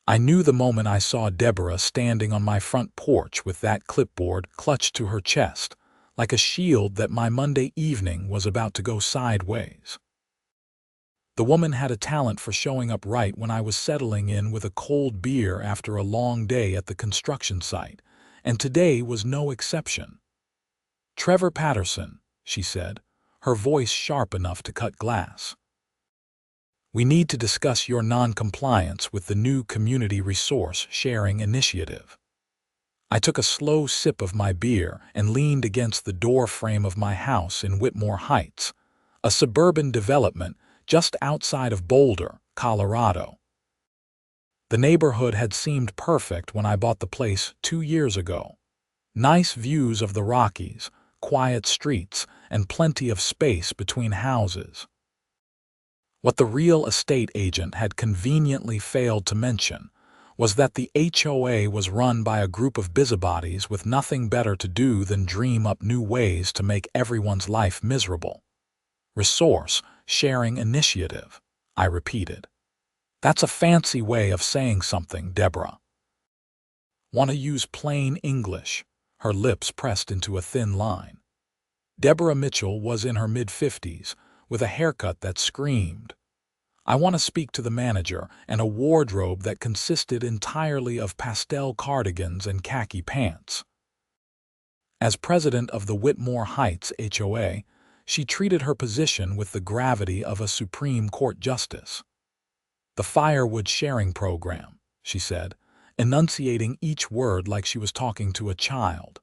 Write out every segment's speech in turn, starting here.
I knew the moment I saw Deborah standing on my front porch with that clipboard clutched to her chest, like a shield that my Monday evening was about to go sideways. The woman had a talent for showing up right when I was settling in with a cold beer after a long day at the construction site, and today was no exception. "Trevor Patterson," she said, her voice sharp enough to cut glass. "We need to discuss your non-compliance with the new Community Resource Sharing Initiative." I took a slow sip of my beer and leaned against the door frame of my house in Whitmore Heights, a suburban development just outside of Boulder, Colorado. The neighborhood had seemed perfect when I bought the place 2 years ago. Nice views of the Rockies, quiet streets, and plenty of space between houses. What the real estate agent had conveniently failed to mention was that the HOA was run by a group of busybodies with nothing better to do than dream up new ways to make everyone's life miserable. "Resource Sharing Initiative," I repeated. "That's a fancy way of saying something, Deborah." "Want to use plain English?" Her lips pressed into a thin line. Deborah Mitchell was in her mid-50s, with a haircut that screamed. "I want to speak to the manager and a wardrobe that consisted entirely of pastel cardigans and khaki pants." As president of the Whitmore Heights HOA, she treated her position with the gravity of a Supreme Court justice. "The Firewood sharing program," she said, enunciating each word like she was talking to a child.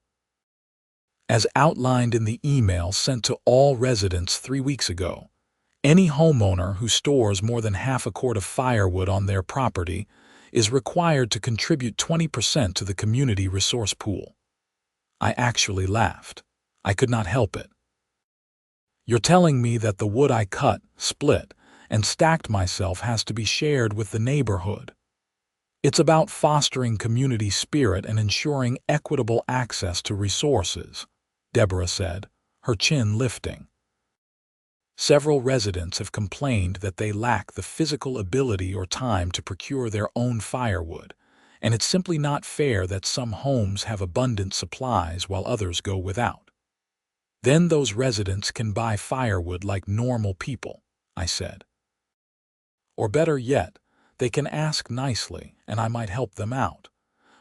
"As outlined in the email sent to all residents 3 weeks ago, any homeowner who stores more than half a cord of firewood on their property is required to contribute 20% to the community resource pool." I actually laughed. I could not help it. "You're telling me that the wood I cut, split, and stacked myself has to be shared with the neighborhood?" "It's about fostering community spirit and ensuring equitable access to resources," Deborah said, her chin lifting. "Several residents have complained that they lack the physical ability or time to procure their own firewood, and it's simply not fair that some homes have abundant supplies while others go without. Then those residents can buy firewood like normal people," I said. "Or better yet, they can ask nicely, and I might help them out.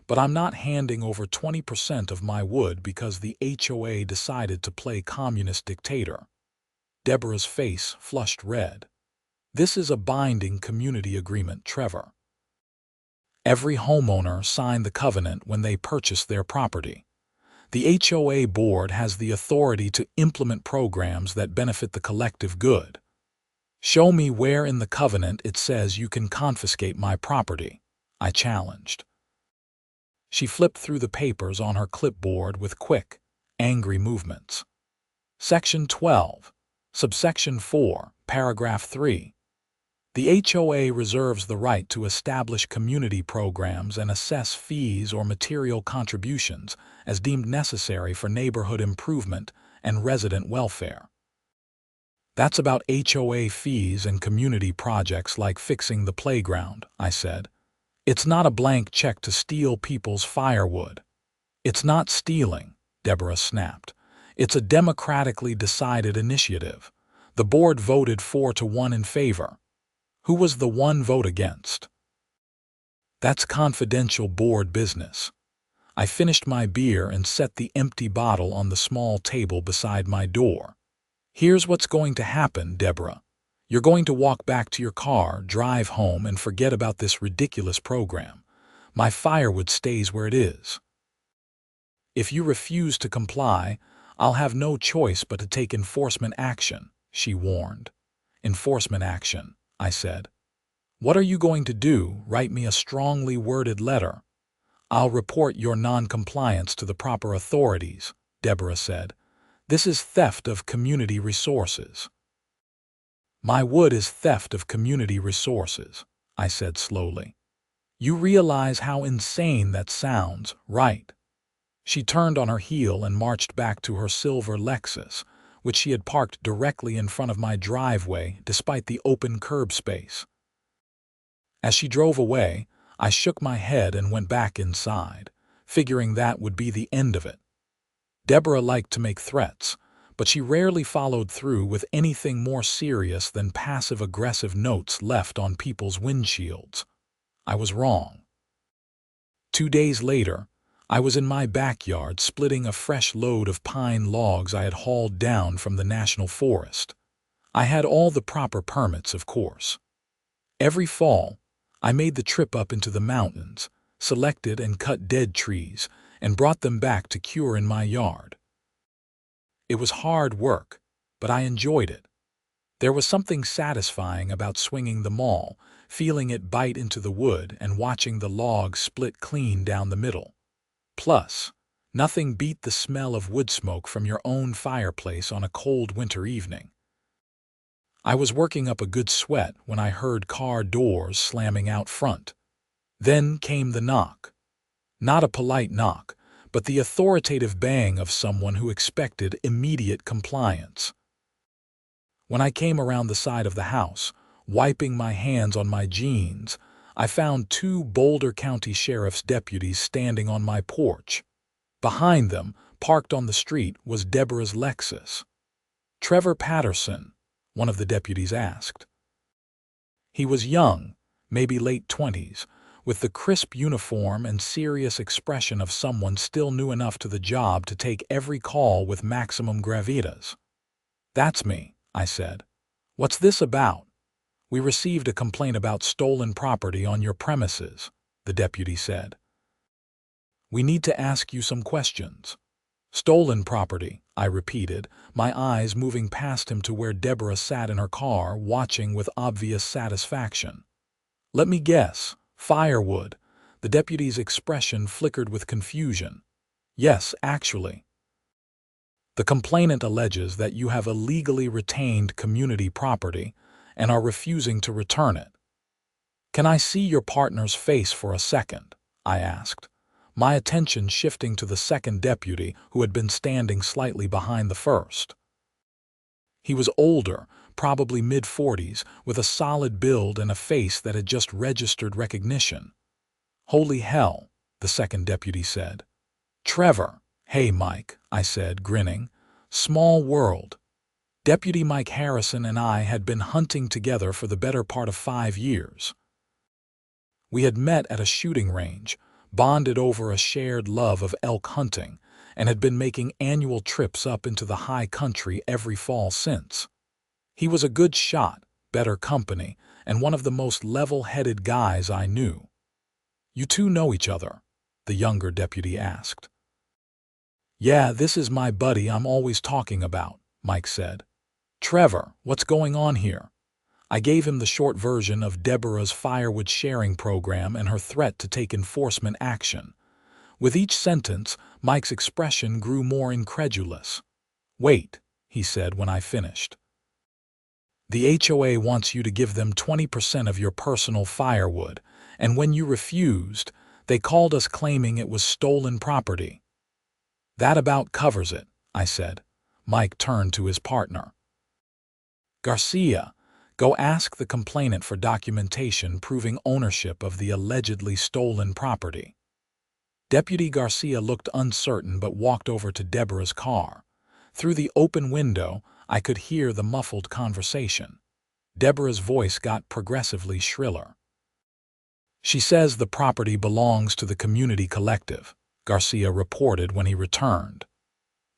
But I'm not handing over 20% of my wood because the HOA decided to play communist dictator." Deborah's face flushed red. "This is a binding community agreement, Trevor. Every homeowner signed the covenant when they purchased their property. The HOA board has the authority to implement programs that benefit the collective good. Show me where in the covenant it says you can confiscate my property," I challenged. She flipped through the papers on her clipboard with quick, angry movements. "Section 12, subsection 4, paragraph 3. The HOA reserves the right to establish community programs and assess fees or material contributions as deemed necessary for neighborhood improvement and resident welfare." "That's about HOA fees and community projects like fixing the playground," I said. "It's not a blank check to steal people's firewood." "It's not stealing," Deborah snapped. "It's a democratically decided initiative. The board voted 4-1 in favor. Who was the one vote against?" "That's confidential board business." I finished my beer and set the empty bottle on the small table beside my door. "Here's what's going to happen, Deborah. You're going to walk back to your car, drive home, and forget about this ridiculous program. My firewood stays where it is. If you refuse to comply, I'll have no choice but to take enforcement action," she warned. "Enforcement action," I said. "What are you going to do? Write me a strongly worded letter?" "I'll report your non-compliance to the proper authorities," Deborah said. "This is theft of community resources." "My wood is theft of community resources," I said slowly. "You realize how insane that sounds, right?" She turned on her heel and marched back to her silver Lexus, which she had parked directly in front of my driveway despite the open curb space. As she drove away, I shook my head and went back inside, figuring that would be the end of it. Deborah liked to make threats, but she rarely followed through with anything more serious than passive-aggressive notes left on people's windshields. I was wrong. 2 days later, I was in my backyard splitting a fresh load of pine logs I had hauled down from the national forest. I had all the proper permits, of course. Every fall, I made the trip up into the mountains, selected and cut dead trees, and brought them back to cure in my yard. It was hard work, but I enjoyed it. There was something satisfying about swinging the maul, feeling it bite into the wood and watching the logs split clean down the middle. Plus, nothing beat the smell of wood smoke from your own fireplace on a cold winter evening. I was working up a good sweat when I heard car doors slamming out front. Then came the knock. Not a polite knock, but the authoritative bang of someone who expected immediate compliance. When I came around the side of the house, wiping my hands on my jeans, I found 2 Boulder County Sheriff's deputies standing on my porch. Behind them, parked on the street, was Deborah's Lexus. "Trevor Patterson?" one of the deputies asked. He was young, maybe late 20s, with the crisp uniform and serious expression of someone still new enough to the job to take every call with maximum gravitas. "That's me," I said. "What's this about?" "We received a complaint about stolen property on your premises," the deputy said. "We need to ask you some questions." "Stolen property," I repeated, my eyes moving past him to where Deborah sat in her car, watching with obvious satisfaction. "Let me guess. Firewood." The deputy's expression flickered with confusion. "Yes, actually. The complainant alleges that you have illegally retained community property and are refusing to return it." "Can I see your partner's face for a second?" I asked, my attention shifting to the second deputy who had been standing slightly behind the first. He was older, probably mid-40s, with a solid build and a face that had just registered recognition. "Holy hell," the second deputy said. "Trevor." "Hey, Mike," I said, grinning. "Small world." Deputy Mike Harrison and I had been hunting together for the better part of 5 years. We had met at a shooting range, bonded over a shared love of elk hunting, and had been making annual trips up into the high country every fall since. He was a good shot, better company, and one of the most level-headed guys I knew. "You two know each other?" the younger deputy asked. "Yeah, this is my buddy I'm always talking about," Mike said. "Trevor, what's going on here?" I gave him the short version of Deborah's Firewood sharing program and her threat to take enforcement action. With each sentence, Mike's expression grew more incredulous. "Wait," he said when I finished. "The HOA wants you to give them 20% of your personal firewood, and when you refused, they called us claiming it was stolen property." "That about covers it," I said. Mike turned to his partner. "Garcia, go ask the complainant for documentation proving ownership of the allegedly stolen property." Deputy Garcia looked uncertain but walked over to Deborah's car. Through the open window, I could hear the muffled conversation. Deborah's voice got progressively shriller. "She says the property belongs to the community collective," Garcia reported when he returned.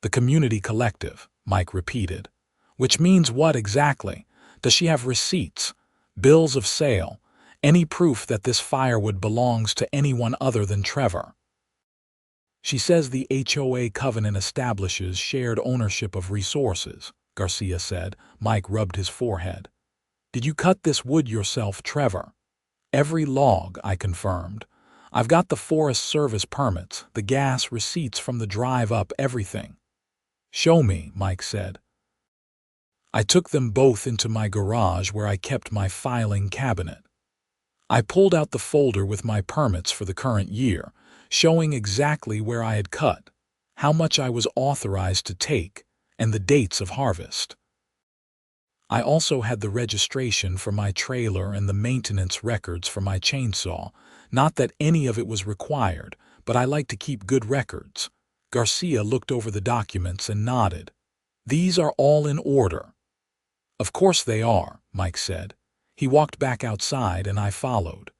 "The community collective," Mike repeated. "Which means what exactly? Does she have receipts, bills of sale, any proof that this firewood belongs to anyone other than Trevor?" "She says the HOA covenant establishes shared ownership of resources," Garcia said. Mike rubbed his forehead. "Did you cut this wood yourself, Trevor?" "Every log," I confirmed. "I've got the Forest Service permits, the gas receipts from the drive up, everything." "Show me," Mike said. I took them both into my garage where I kept my filing cabinet. I pulled out the folder with my permits for the current year, showing exactly where I had cut, how much I was authorized to take, and the dates of harvest. I also had the registration for my trailer and the maintenance records for my chainsaw, Not that any of it was required, but I like to keep good records. Garcia looked over the documents and nodded. These are all in order. Of course they are, Mike said. He walked back outside and I followed.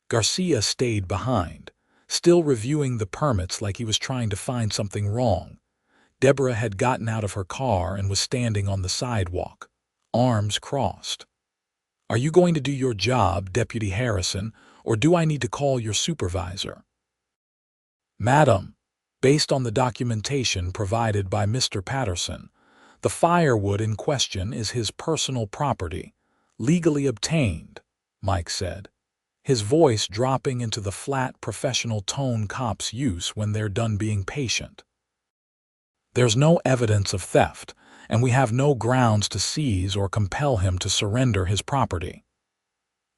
Garcia stayed behind, still reviewing the permits like he was trying to find something wrong. Deborah had gotten out of her car and was standing on the sidewalk, arms crossed. "Are you going to do your job, Deputy Harrison, or do I need to call your supervisor?" "Madam, based on the documentation provided by Mr. Patterson, the firewood in question is his personal property, legally obtained," Mike said, his voice dropping into the flat professional tone cops use when they're done being patient. "There's no evidence of theft, and we have no grounds to seize or compel him to surrender his property.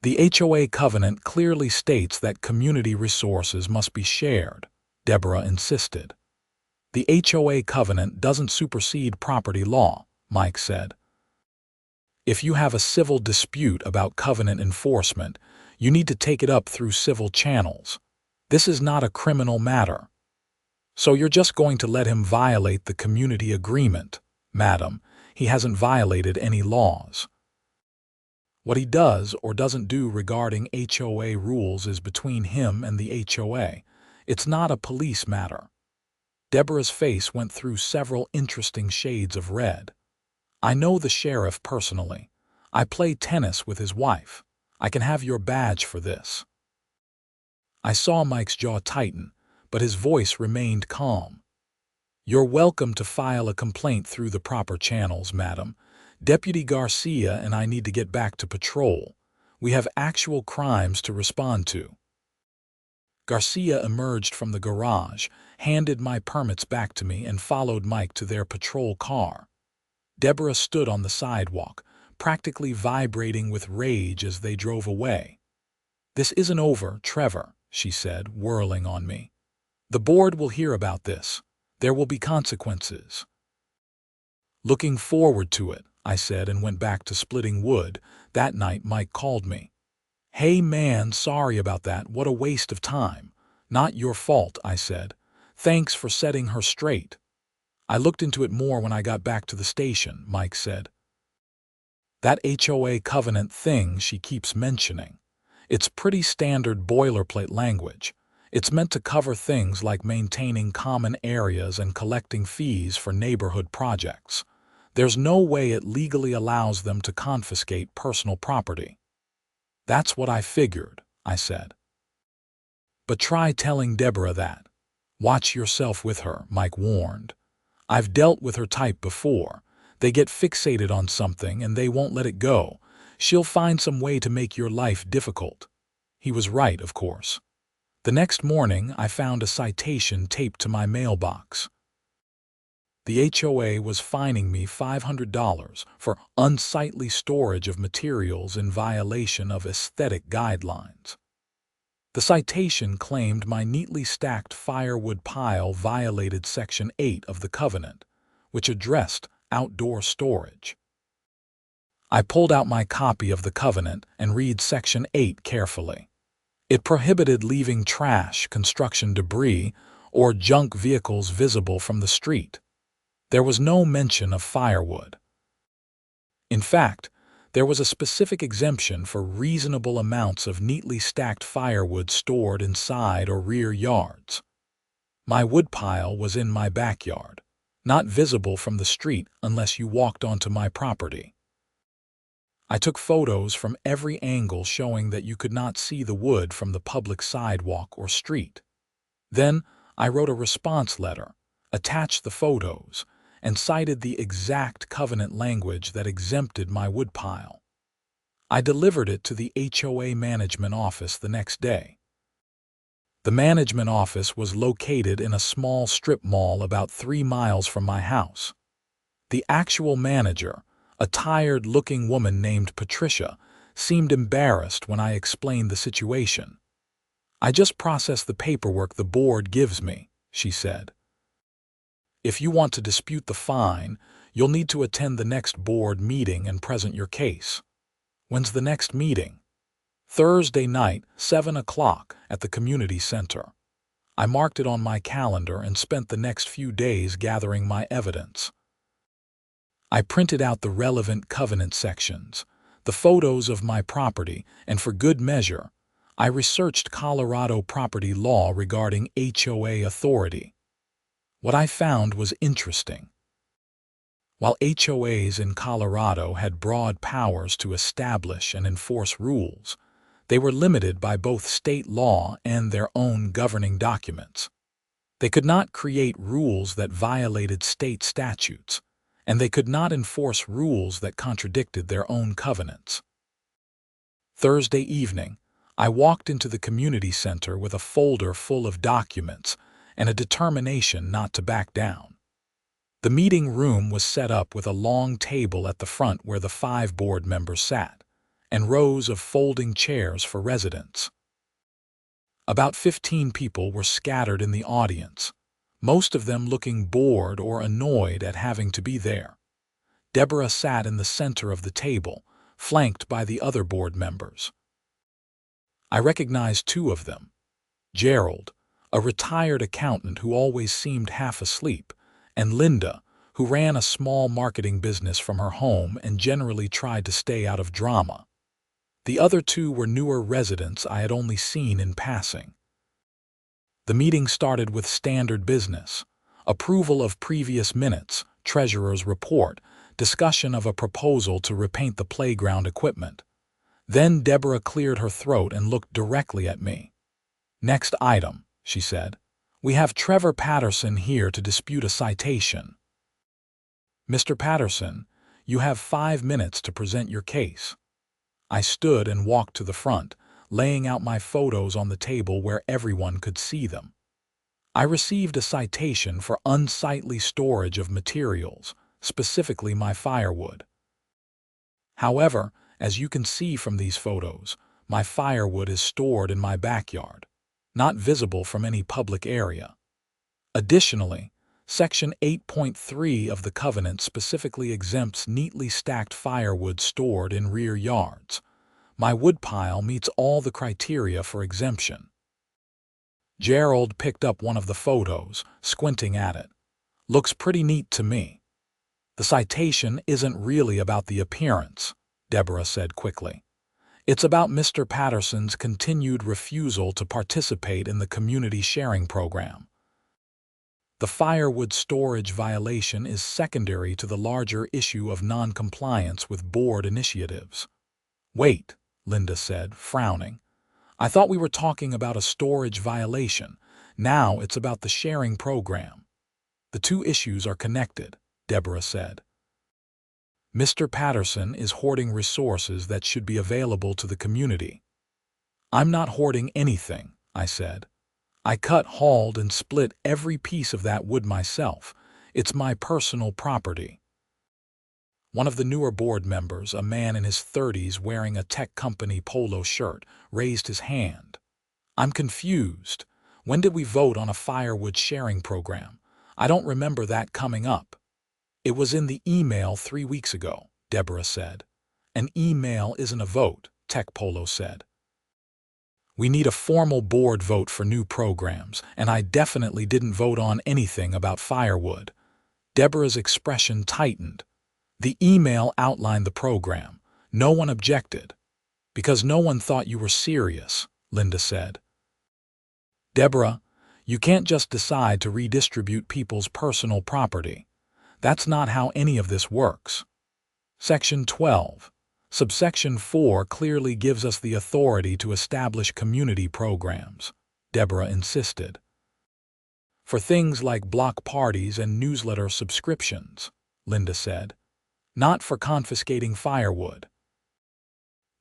The HOA covenant clearly states that community resources must be shared," Deborah insisted. "The HOA covenant doesn't supersede property law," Mike said. "If you have a civil dispute about covenant enforcement, you need to take it up through civil channels. This is not a criminal matter. So you're just going to let him violate the community agreement, madam. He hasn't violated any laws. What he does or doesn't do regarding HOA rules is between him and the HOA. It's not a police matter." Deborah's face went through several interesting shades of red. "I know the sheriff personally. I play tennis with his wife. I can have your badge for this." I saw Mike's jaw tighten, but his voice remained calm. "You're welcome to file a complaint through the proper channels, madam. Deputy Garcia and I need to get back to patrol. We have actual crimes to respond to." Garcia emerged from the garage, handed my permits back to me, and followed Mike to their patrol car. Deborah stood on the sidewalk, practically vibrating with rage as they drove away. "This isn't over, Trevor," she said, whirling on me. "The board will hear about this. There will be consequences." "Looking forward to it," I said, and went back to splitting wood. That night Mike called me. "Hey man, sorry about that. What a waste of time." "Not your fault," I said. "Thanks for setting her straight." "I looked into it more when I got back to the station," Mike said. "That HOA covenant thing she keeps mentioning. It's pretty standard boilerplate language. It's meant to cover things like maintaining common areas and collecting fees for neighborhood projects. There's no way it legally allows them to confiscate personal property." "That's what I figured," I said. "But try telling Deborah that. Watch yourself with her," Mike warned. "I've dealt with her type before. They get fixated on something and they won't let it go. She'll find some way to make your life difficult." He was right, of course. The next morning, I found a citation taped to my mailbox. The HOA was fining me $500 for unsightly storage of materials in violation of aesthetic guidelines. The citation claimed my neatly stacked firewood pile violated Section 8 of the covenant, which addressed outdoor storage. I pulled out my copy of the covenant and read Section 8 carefully. It prohibited leaving trash, construction debris, or junk vehicles visible from the street. There was no mention of firewood. In fact, there was a specific exemption for reasonable amounts of neatly stacked firewood stored in side or rear yards. My woodpile was in my backyard, not visible from the street unless you walked onto my property. I took photos from every angle showing that you could not see the wood from the public sidewalk or street. Then I wrote a response letter, attached the photos, and cited the exact covenant language that exempted my woodpile. I delivered it to the HOA management office the next day. The management office was located in a small strip mall about 3 miles from my house. The actual manager, a tired-looking woman named Patricia, seemed embarrassed when I explained the situation. "I just process the paperwork the board gives me," she said. "If you want to dispute the fine, you'll need to attend the next board meeting and present your case." "When's the next meeting?" Thursday night, 7 o'clock, at the community center. I marked it on my calendar and spent the next few days gathering my evidence. I printed out the relevant covenant sections, the photos of my property, and for good measure, I researched Colorado property law regarding HOA authority. What I found was interesting. While HOAs in Colorado had broad powers to establish and enforce rules, they were limited by both state law and their own governing documents. They could not create rules that violated state statutes, and they could not enforce rules that contradicted their own covenants. Thursday evening, I walked into the community center with a folder full of documents and a determination not to back down. The meeting room was set up with a long table at the front where the 5 board members sat, and rows of folding chairs for residents. About 15 people were scattered in the audience, most of them looking bored or annoyed at having to be there. Deborah sat in the center of the table, flanked by the other board members. I recognized 2 of them. Gerald, a retired accountant who always seemed half asleep, and Linda, who ran a small marketing business from her home and generally tried to stay out of drama. The other 2 were newer residents I had only seen in passing. The meeting started with standard business: approval of previous minutes, treasurer's report, discussion of a proposal to repaint the playground equipment. Then Deborah cleared her throat and looked directly at me. "Next item," she said. "We have Trevor Patterson here to dispute a citation." "Mr. Patterson, you have 5 minutes to present your case." I stood and walked to the front, laying out my photos on the table where everyone could see them. I received a citation for unsightly storage of materials, specifically my firewood. However, as you can see from these photos, my firewood is stored in my backyard, not visible from any public area. Additionally, Section 8.3 of the covenant specifically exempts neatly stacked firewood stored in rear yards. My woodpile meets all the criteria for exemption. Gerald picked up one of the photos, squinting at it. "Looks pretty neat to me." "The citation isn't really about the appearance," Deborah said quickly. "It's about Mr. Patterson's continued refusal to participate in the community sharing program. The firewood storage violation is secondary to the larger issue of non-compliance with board initiatives." "Wait," Linda said, frowning. "I thought we were talking about a storage violation. Now it's about the sharing program." "The 2 issues are connected," Deborah said. "Mr. Patterson is hoarding resources that should be available to the community." "I'm not hoarding anything," I said. "I cut, hauled, and split every piece of that wood myself. It's my personal property." One of the newer board members, a man in his 30s wearing a tech company polo shirt, raised his hand. "I'm confused. When did we vote on a firewood sharing program? I don't remember that coming up." "It was in the email 3 weeks ago," Deborah said. "An email isn't a vote," Tech Polo said. "We need a formal board vote for new programs, and I definitely didn't vote on anything about firewood." Deborah's expression tightened. "The email outlined the program. No one objected." "Because no one thought you were serious," Linda said. "Deborah, you can't just decide to redistribute people's personal property. That's not how any of this works. Section 12. Subsection 4 clearly gives us the authority to establish community programs," Deborah insisted. "For things like block parties and newsletter subscriptions," Linda said. "Not for confiscating firewood."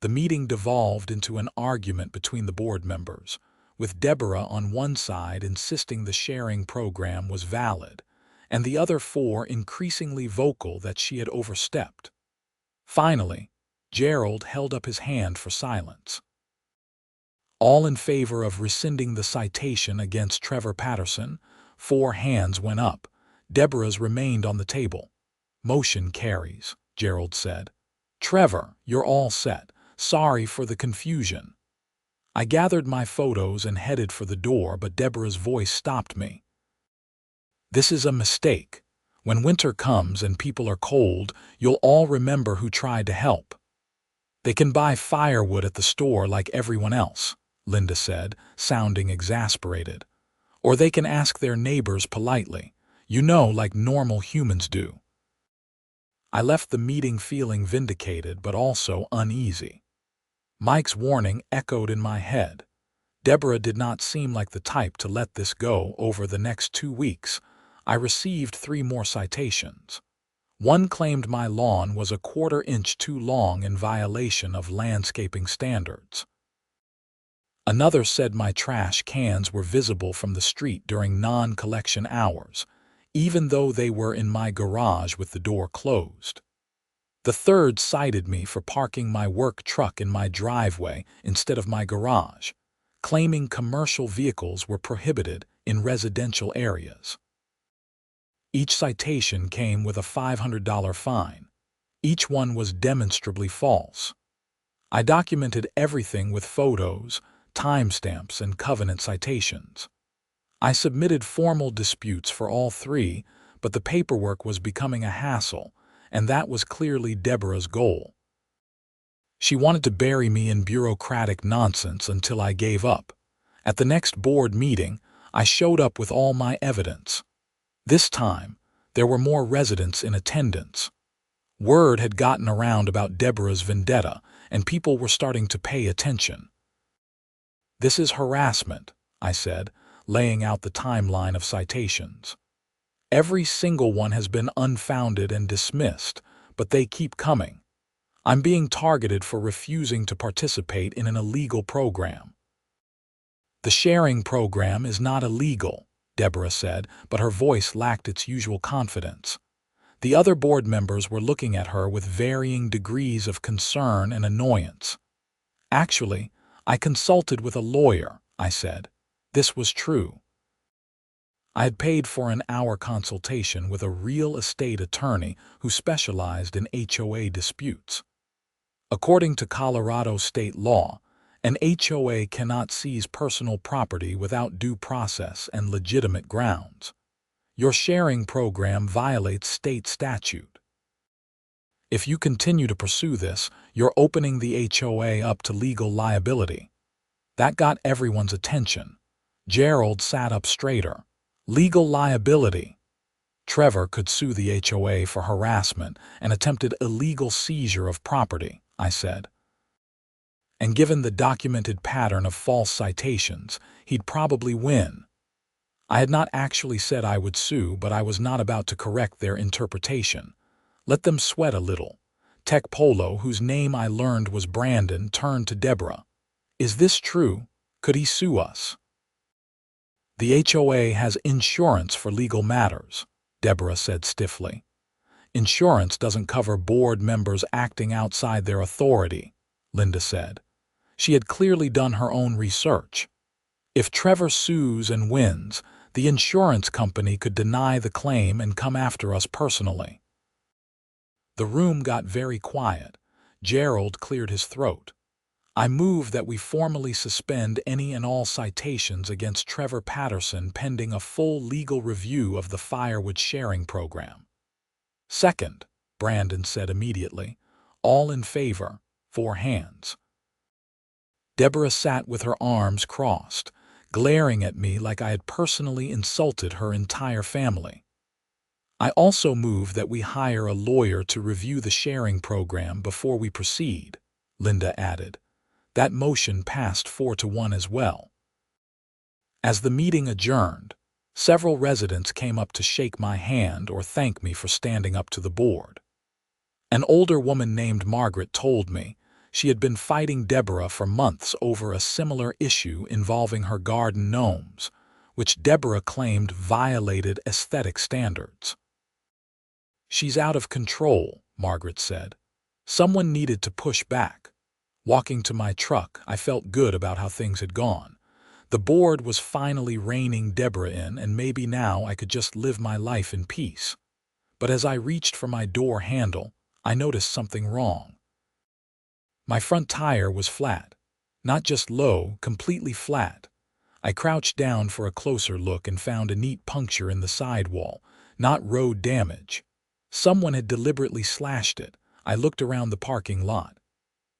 The meeting devolved into an argument between the board members, with Deborah on one side insisting the sharing program was valid, and the other 4 increasingly vocal that she had overstepped. Finally, Gerald held up his hand for silence. "All in favor of rescinding the citation against Trevor Patterson?" 4 hands went up. Deborah's remained on the table. "Motion carries," Gerald said. "Trevor, you're all set. Sorry for the confusion." I gathered my photos and headed for the door, but Deborah's voice stopped me. "This is a mistake. When winter comes and people are cold, you'll all remember who tried to help. They can buy firewood at the store like everyone else," Linda said, sounding exasperated. "Or they can ask their neighbors politely, like normal humans do." I left the meeting feeling vindicated but also uneasy. Mike's warning echoed in my head. Deborah did not seem like the type to let this go. Over the next 2 weeks, I received 3 more citations. One claimed my lawn was a 1/4 inch too long in violation of landscaping standards. Another said my trash cans were visible from the street during non-collection hours, even though they were in my garage with the door closed. The third cited me for parking my work truck in my driveway instead of my garage, claiming commercial vehicles were prohibited in residential areas. Each citation came with a $500 fine. Each one was demonstrably false. I documented everything with photos, timestamps, and covenant citations. I submitted formal disputes for all 3, but the paperwork was becoming a hassle, and that was clearly Deborah's goal. She wanted to bury me in bureaucratic nonsense until I gave up. At the next board meeting, I showed up with all my evidence. This time, there were more residents in attendance. Word had gotten around about Deborah's vendetta, and people were starting to pay attention. "This is harassment," I said, laying out the timeline of citations. "Every single one has been unfounded and dismissed, but they keep coming. I'm being targeted for refusing to participate in an illegal program." "The sharing program is not illegal," Deborah said, but her voice lacked its usual confidence. The other board members were looking at her with varying degrees of concern and annoyance. "Actually, I consulted with a lawyer," I said. This was true. I had paid for an hour consultation with a real estate attorney who specialized in HOA disputes. According to Colorado state law, an HOA cannot seize personal property without due process and legitimate grounds. Your sharing program violates state statute. If you continue to pursue this, you're opening the HOA up to legal liability. That got everyone's attention. Gerald sat up straighter. Legal liability. Trevor could sue the HOA for harassment and attempted illegal seizure of property, I said. And given the documented pattern of false citations, he'd probably win. I had not actually said I would sue, but I was not about to correct their interpretation. Let them sweat a little. Tech Polo, whose name I learned was Brandon, turned to Deborah. "Is this true? Could he sue us?" "The HOA has insurance for legal matters," Deborah said stiffly. "Insurance doesn't cover board members acting outside their authority," Linda said. She had clearly done her own research. If Trevor sues and wins, the insurance company could deny the claim and come after us personally. The room got very quiet. Gerald cleared his throat. "I move that we formally suspend any and all citations against Trevor Patterson pending a full legal review of the Firewood sharing program." "Second," Brandon said immediately. "All in favor, 4 hands." Deborah sat with her arms crossed, glaring at me like I had personally insulted her entire family. "I also move that we hire a lawyer to review the sharing program before we proceed," Linda added. That motion passed 4-1 as well. As the meeting adjourned, several residents came up to shake my hand or thank me for standing up to the board. An older woman named Margaret told me she had been fighting Deborah for months over a similar issue involving her garden gnomes, which Deborah claimed violated aesthetic standards. "She's out of control," Margaret said. "Someone needed to push back." Walking to my truck, I felt good about how things had gone. The board was finally reining Deborah in, and maybe now I could just live my life in peace. But as I reached for my door handle, I noticed something wrong. My front tire was flat. Not just low, completely flat. I crouched down for a closer look and found a neat puncture in the sidewall, not road damage. Someone had deliberately slashed it. I looked around the parking lot.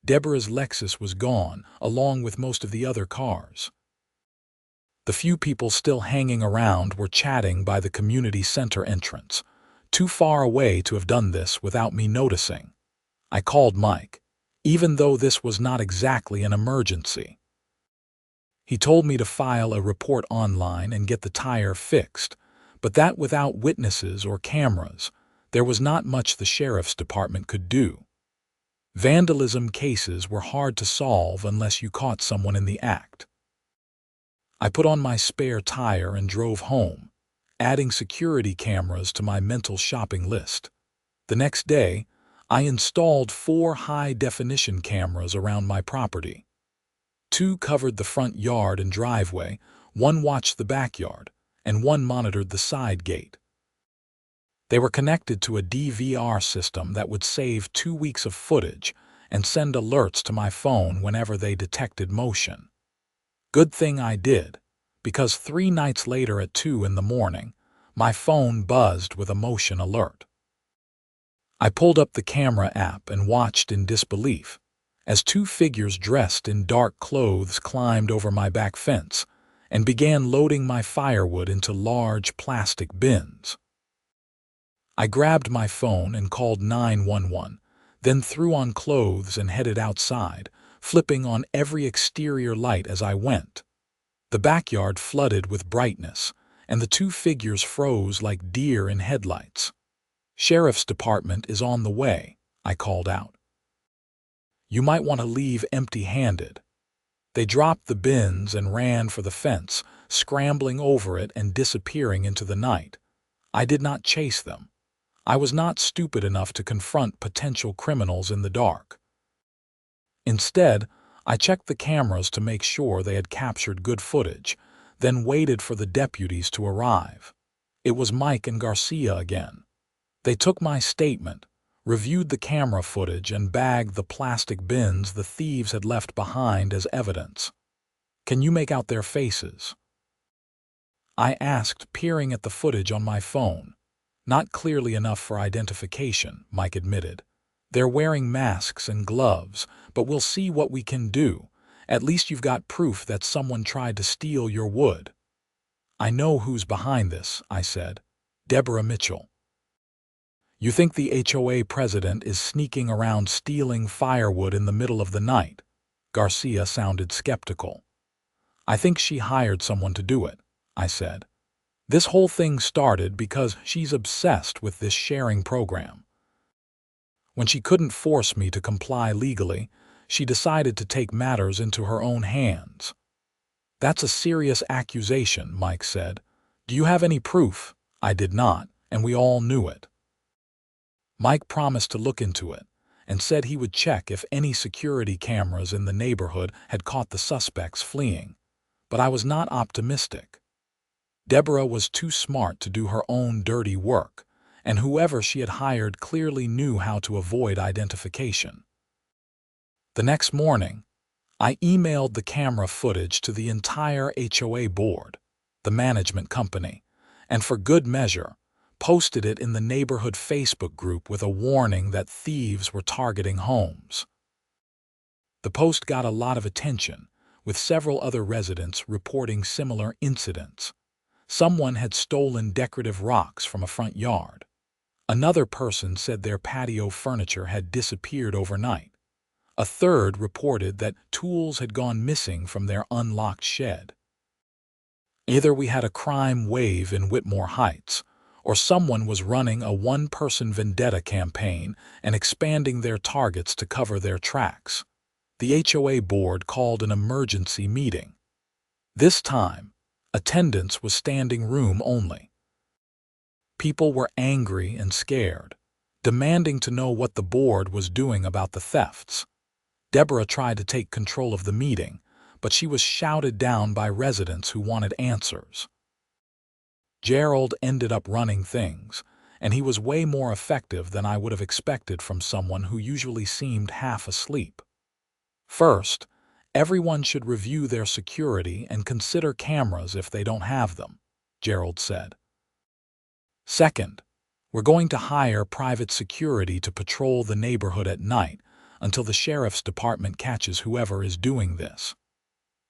Deborah's Lexus was gone, along with most of the other cars. The few people still hanging around were chatting by the community center entrance, too far away to have done this without me noticing. I called Mike, even though this was not exactly an emergency. He told me to file a report online and get the tire fixed, but that without witnesses or cameras, there was not much the sheriff's department could do. Vandalism cases were hard to solve unless you caught someone in the act. I put on my spare tire and drove home, adding security cameras to my mental shopping list. The next day, I installed 4 high-definition cameras around my property. 2 covered the front yard and driveway, 1 watched the backyard, and 1 monitored the side gate. They were connected to a DVR system that would save 2 weeks of footage and send alerts to my phone whenever they detected motion. Good thing I did, because 3 nights later at 2 in the morning, my phone buzzed with a motion alert. I pulled up the camera app and watched in disbelief as 2 figures dressed in dark clothes climbed over my back fence and began loading my firewood into large plastic bins. I grabbed my phone and called 911, then threw on clothes and headed outside, flipping on every exterior light as I went. The backyard flooded with brightness, and the 2 figures froze like deer in headlights. "Sheriff's department is on the way," I called out. "You might want to leave empty-handed." They dropped the bins and ran for the fence, scrambling over it and disappearing into the night. I did not chase them. I was not stupid enough to confront potential criminals in the dark. Instead, I checked the cameras to make sure they had captured good footage, then waited for the deputies to arrive. It was Mike and Garcia again. They took my statement, reviewed the camera footage, and bagged the plastic bins the thieves had left behind as evidence. "Can you make out their faces?" I asked, peering at the footage on my phone. "Not clearly enough for identification," Mike admitted. "They're wearing masks and gloves, but we'll see what we can do. At least you've got proof that someone tried to steal your wood." "I know who's behind this," I said. "Deborah Mitchell." "You think the HOA president is sneaking around stealing firewood in the middle of the night?" Garcia sounded skeptical. "I think she hired someone to do it," I said. "This whole thing started because she's obsessed with this sharing program. When she couldn't force me to comply legally, she decided to take matters into her own hands." "That's a serious accusation," Mike said. "Do you have any proof?" I did not, and we all knew it. Mike promised to look into it and said he would check if any security cameras in the neighborhood had caught the suspects fleeing, but I was not optimistic. Deborah was too smart to do her own dirty work, and whoever she had hired clearly knew how to avoid identification. The next morning, I emailed the camera footage to the entire HOA board, the management company, and for good measure, posted it in the neighborhood Facebook group with a warning that thieves were targeting homes. The post got a lot of attention, with several other residents reporting similar incidents. Someone had stolen decorative rocks from a front yard. Another person said their patio furniture had disappeared overnight. A third reported that tools had gone missing from their unlocked shed. Either we had a crime wave in Whitmore Heights, or someone was running a one-person vendetta campaign and expanding their targets to cover their tracks. The HOA board called an emergency meeting. This time, attendance was standing room only. People were angry and scared, demanding to know what the board was doing about the thefts. Deborah tried to take control of the meeting, but she was shouted down by residents who wanted answers. Gerald ended up running things, and he was way more effective than I would have expected from someone who usually seemed half asleep. First, Everyone should review their security and consider cameras if they don't have them, Gerald said. Second, we're going to hire private security to patrol the neighborhood at night until the sheriff's department catches whoever is doing this.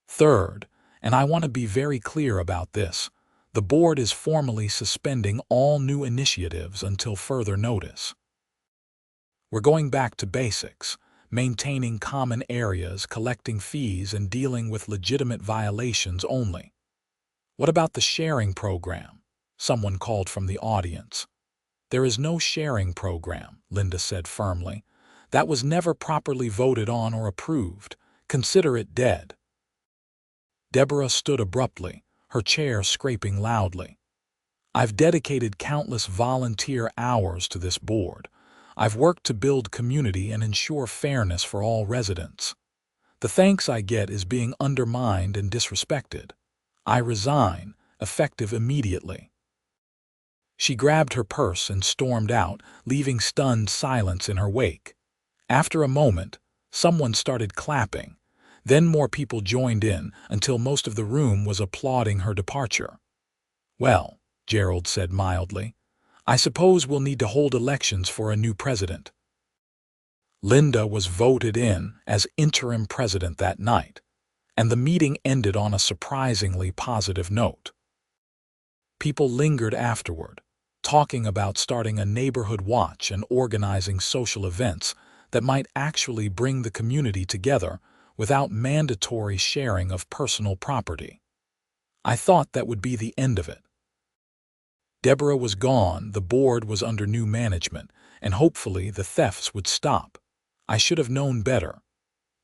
Third, and I want to be very clear about this, the board is formally suspending all new initiatives until further notice. We're going back to basics, maintaining common areas, collecting fees, and dealing with legitimate violations only. What about the sharing program? Someone called from the audience. There is no sharing program, Linda said firmly. That was never properly voted on or approved. Consider it dead. Deborah stood abruptly, her chair scraping loudly. I've dedicated countless volunteer hours to this board. I've worked to build community and ensure fairness for all residents. The thanks I get is being undermined and disrespected. I resign, effective immediately. She grabbed her purse and stormed out, leaving stunned silence in her wake. After a moment, someone started clapping. Then more people joined in until most of the room was applauding her departure. Well, Gerald said mildly, I suppose we'll need to hold elections for a new president. Linda was voted in as interim president that night, and the meeting ended on a surprisingly positive note. People lingered afterward, talking about starting a neighborhood watch and organizing social events that might actually bring the community together without mandatory sharing of personal property. I thought that would be the end of it. Deborah was gone, the board was under new management, and hopefully the thefts would stop. I should have known better.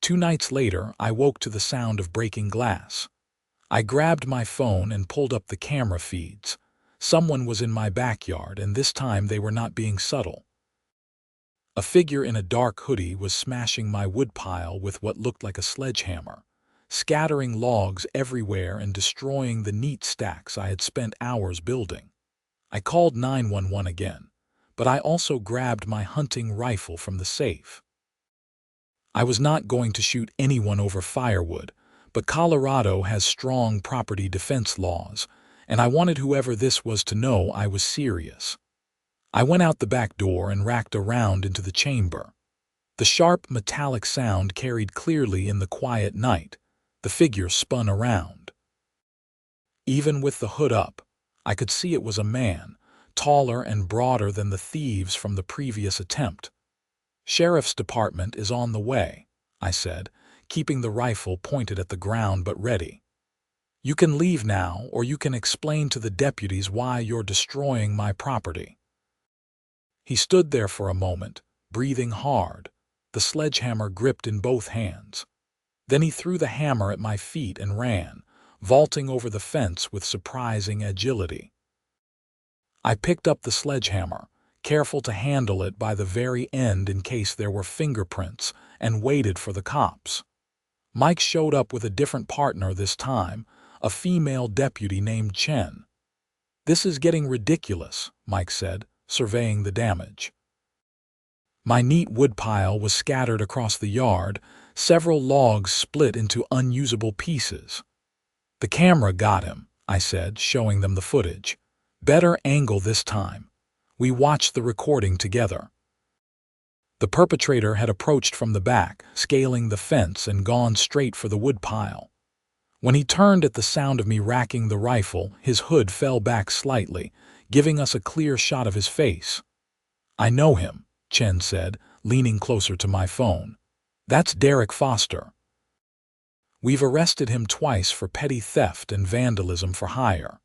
2 nights later, I woke to the sound of breaking glass. I grabbed my phone and pulled up the camera feeds. Someone was in my backyard, and this time they were not being subtle. A figure in a dark hoodie was smashing my woodpile with what looked like a sledgehammer, scattering logs everywhere and destroying the neat stacks I had spent hours building. I called 911 again, but I also grabbed my hunting rifle from the safe. I was not going to shoot anyone over firewood, but Colorado has strong property defense laws, and I wanted whoever this was to know I was serious. I went out the back door and racked around into the chamber. The sharp, metallic sound carried clearly in the quiet night. The figure spun around. Even with the hood up, I could see it was a man, taller and broader than the thieves from the previous attempt. Sheriff's department is on the way, I said, keeping the rifle pointed at the ground but ready. You can leave now, or you can explain to the deputies why you're destroying my property. He stood there for a moment, breathing hard, the sledgehammer gripped in both hands. Then he threw the hammer at my feet and ran, vaulting over the fence with surprising agility. I picked up the sledgehammer, careful to handle it by the very end in case there were fingerprints, and waited for the cops. Mike showed up with a different partner this time, a female deputy named Chen. This is getting ridiculous, Mike said, surveying the damage. My neat woodpile was scattered across the yard, several logs split into unusable pieces. The camera got him, I said, showing them the footage. Better angle this time. We watched the recording together. The perpetrator had approached from the back, scaling the fence and gone straight for the woodpile. When he turned at the sound of me racking the rifle, his hood fell back slightly, giving us a clear shot of his face. I know him, Chen said, leaning closer to my phone. That's Derek Foster. We've arrested him twice for petty theft and vandalism for hire.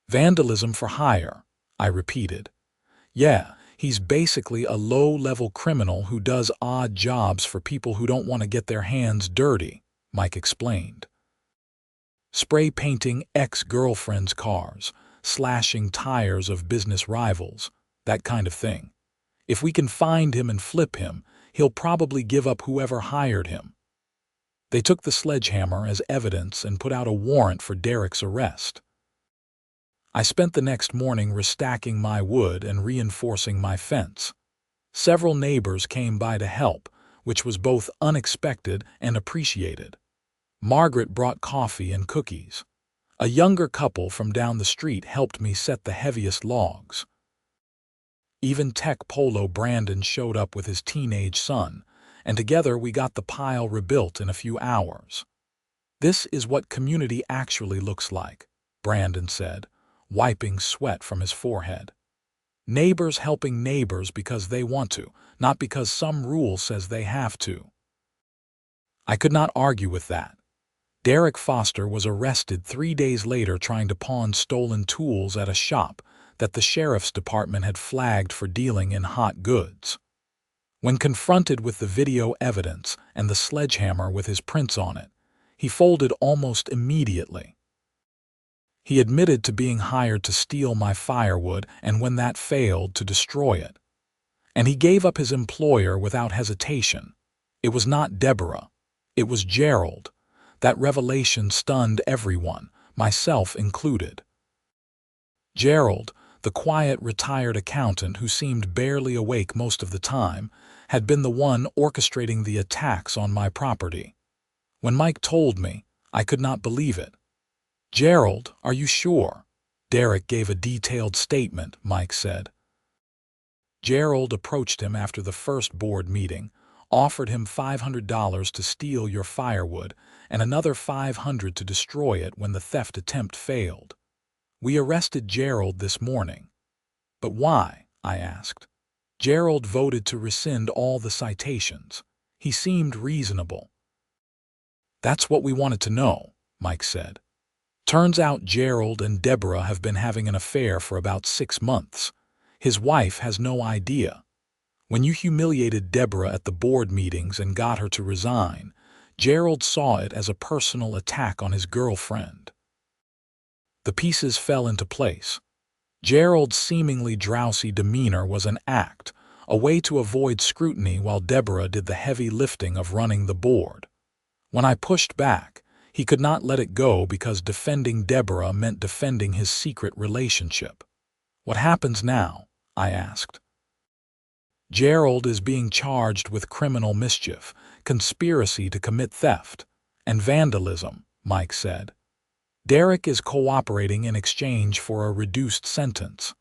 Vandalism for hire, I repeated. Yeah, he's basically a low-level criminal who does odd jobs for people who don't want to get their hands dirty, Mike explained. Spray painting ex-girlfriends' cars, slashing tires of business rivals, that kind of thing. If we can find him and flip him, he'll probably give up whoever hired him. They took the sledgehammer as evidence and put out a warrant for Derek's arrest. I spent the next morning restacking my wood and reinforcing my fence. Several neighbors came by to help, which was both unexpected and appreciated. Margaret brought coffee and cookies. A younger couple from down the street helped me set the heaviest logs. Even Tech Polo Brandon showed up with his teenage son, and together we got the pile rebuilt in a few hours. "This is what community actually looks like," Brandon said, wiping sweat from his forehead. "Neighbors helping neighbors because they want to, not because some rule says they have to." I could not argue with that. Derek Foster was arrested 3 days later trying to pawn stolen tools at a shop that the sheriff's department had flagged for dealing in hot goods. When confronted with the video evidence and the sledgehammer with his prints on it, he folded almost immediately. He admitted to being hired to steal my firewood and, when that failed, to destroy it. And he gave up his employer without hesitation. It was not Deborah. It was Gerald. That revelation stunned everyone, myself included. Gerald, the quiet, retired accountant who seemed barely awake most of the time, had been the one orchestrating the attacks on my property. When Mike told me, I could not believe it. "Gerald, are you sure?" Derek gave a detailed statement, Mike said. Gerald approached him after the first board meeting, offered him $500 to steal your firewood and another $500 to destroy it when the theft attempt failed. "We arrested Gerald this morning." "But why?" I asked. Gerald voted to rescind all the citations. He seemed reasonable. "That's what we wanted to know," Mike said. "Turns out Gerald and Deborah have been having an affair for about 6 months. His wife has no idea. When you humiliated Deborah at the board meetings and got her to resign, Gerald saw it as a personal attack on his girlfriend." The pieces fell into place. Gerald's seemingly drowsy demeanor was an act, a way to avoid scrutiny while Deborah did the heavy lifting of running the board. When I pushed back, he could not let it go because defending Deborah meant defending his secret relationship. "What happens now?" I asked. "Gerald is being charged with criminal mischief, conspiracy to commit theft, and vandalism," Mike said. "Derek is cooperating in exchange for a reduced sentence.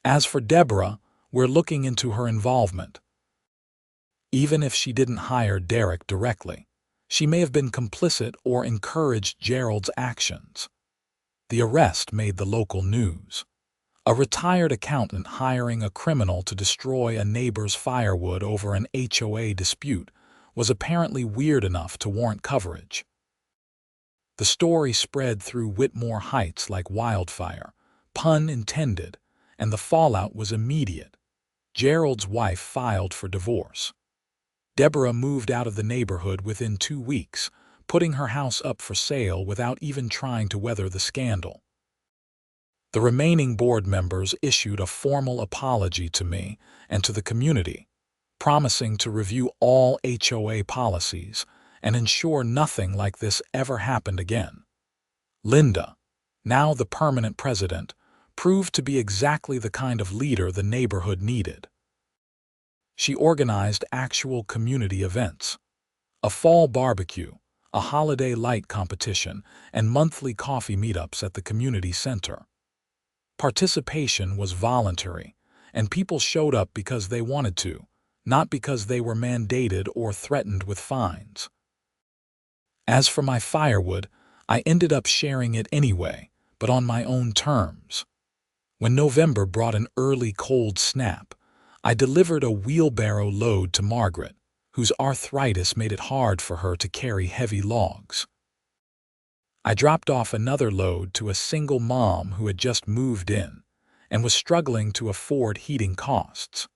As for Deborah, we're looking into her involvement. Even if she didn't hire Derek directly, she may have been complicit or encouraged Gerald's actions." The arrest made the local news. A retired accountant hiring a criminal to destroy a neighbor's firewood over an HOA dispute was apparently weird enough to warrant coverage. The story spread through Whitmore Heights like wildfire, pun intended, and the fallout was immediate. Gerald's wife filed for divorce. Deborah moved out of the neighborhood within 2 weeks, putting her house up for sale without even trying to weather the scandal. The remaining board members issued a formal apology to me and to the community, promising to review all HOA policies and ensure nothing like this ever happened again. Linda, now the permanent president, proved to be exactly the kind of leader the neighborhood needed. She organized actual community events, a fall barbecue, a holiday light competition, and monthly coffee meetups at the community center. Participation was voluntary, and people showed up because they wanted to, not because they were mandated or threatened with fines. As for my firewood, I ended up sharing it anyway, but on my own terms. When November brought an early cold snap, I delivered a wheelbarrow load to Margaret, whose arthritis made it hard for her to carry heavy logs. I dropped off another load to a single mom who had just moved in and was struggling to afford heating costs.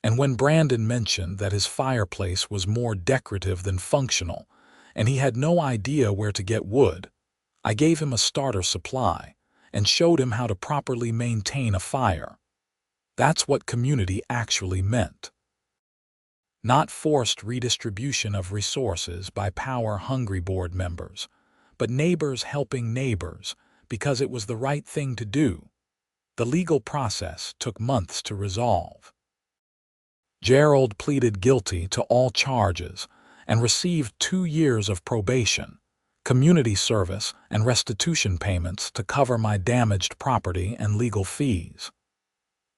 And when Brandon mentioned that his fireplace was more decorative than functional, and he had no idea where to get wood, I gave him a starter supply and showed him how to properly maintain a fire. That's what community actually meant. Not forced redistribution of resources by power-hungry board members, but neighbors helping neighbors because it was the right thing to do. The legal process took months to resolve. Gerald pleaded guilty to all charges, and received 2 years of probation, community service, and restitution payments to cover my damaged property and legal fees.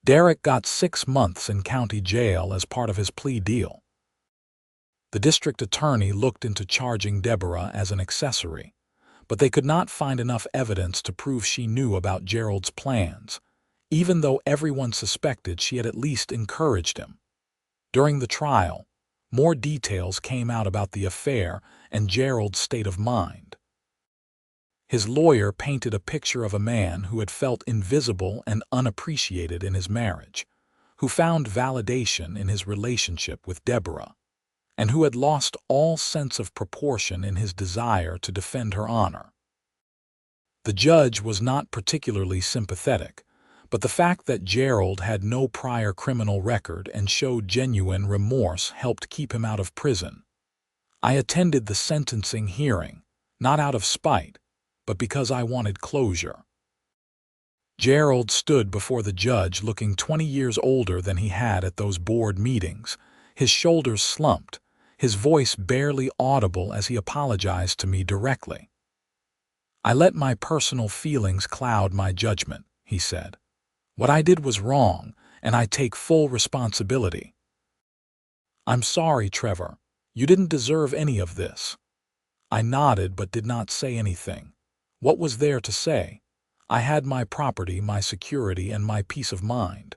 Derek got 6 months in county jail as part of his plea deal. The district attorney looked into charging Deborah as an accessory, but they could not find enough evidence to prove she knew about Gerald's plans, even though everyone suspected she had at least encouraged him. During the trial, more details came out about the affair and Gerald's state of mind. His lawyer painted a picture of a man who had felt invisible and unappreciated in his marriage, who found validation in his relationship with Deborah, and who had lost all sense of proportion in his desire to defend her honor. The judge was not particularly sympathetic, but the fact that Gerald had no prior criminal record and showed genuine remorse helped keep him out of prison. I attended the sentencing hearing, not out of spite, but because I wanted closure. Gerald stood before the judge looking 20 years older than he had at those board meetings, his shoulders slumped, his voice barely audible as he apologized to me directly. "I let my personal feelings cloud my judgment," he said. "What I did was wrong, and I take full responsibility." "I'm sorry, Trevor. You didn't deserve any of this." I nodded but did not say anything. What was there to say? I had my property, my security, and my peace of mind.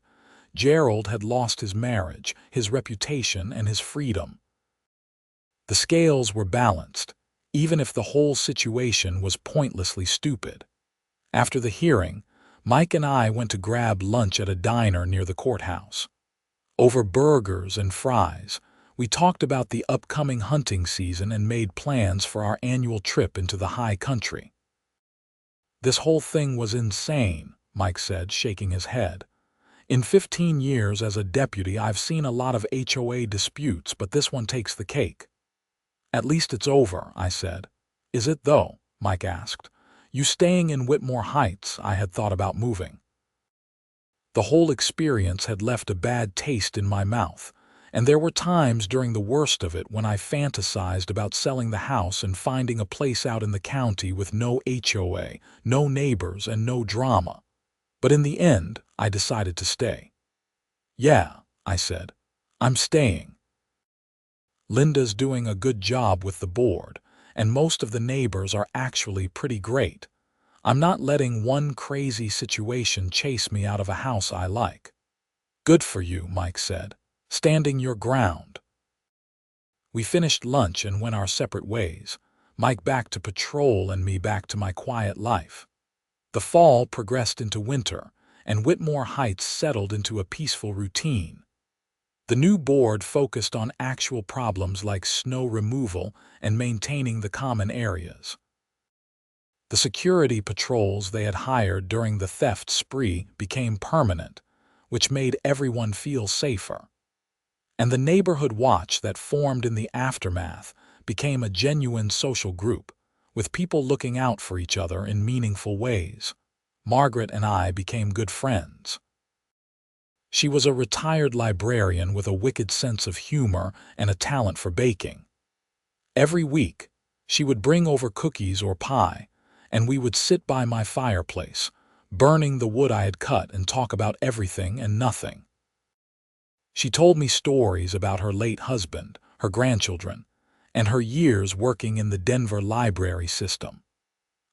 Gerald had lost his marriage, his reputation, and his freedom. The scales were balanced, even if the whole situation was pointlessly stupid. After the hearing, Mike and I went to grab lunch at a diner near the courthouse. Over burgers and fries, we talked about the upcoming hunting season and made plans for our annual trip into the high country. "This whole thing was insane," Mike said, shaking his head. "In 15 years as a deputy, I've seen a lot of HOA disputes, but this one takes the cake." "At least it's over," I said. "Is it, though?" Mike asked. "You staying in Whitmore Heights? I had thought about moving." The whole experience had left a bad taste in my mouth, and there were times during the worst of it when I fantasized about selling the house and finding a place out in the county with no HOA, no neighbors, and no drama. But in the end, I decided to stay. "Yeah," I said, "I'm staying. Linda's doing a good job with the board, and most of the neighbors are actually pretty great. I'm not letting one crazy situation chase me out of a house I like." "Good for you," Mike said, "standing your ground." We finished lunch and went our separate ways, Mike back to patrol and me back to my quiet life. The fall progressed into winter, and Whitmore Heights settled into a peaceful routine. The new board focused on actual problems like snow removal and maintaining the common areas. The security patrols they had hired during the theft spree became permanent, which made everyone feel safer. And the neighborhood watch that formed in the aftermath became a genuine social group, with people looking out for each other in meaningful ways. Margaret and I became good friends. She was a retired librarian with a wicked sense of humor and a talent for baking. Every week, she would bring over cookies or pie, and we would sit by my fireplace, burning the wood I had cut, and talk about everything and nothing. She told me stories about her late husband, her grandchildren, and her years working in the Denver library system.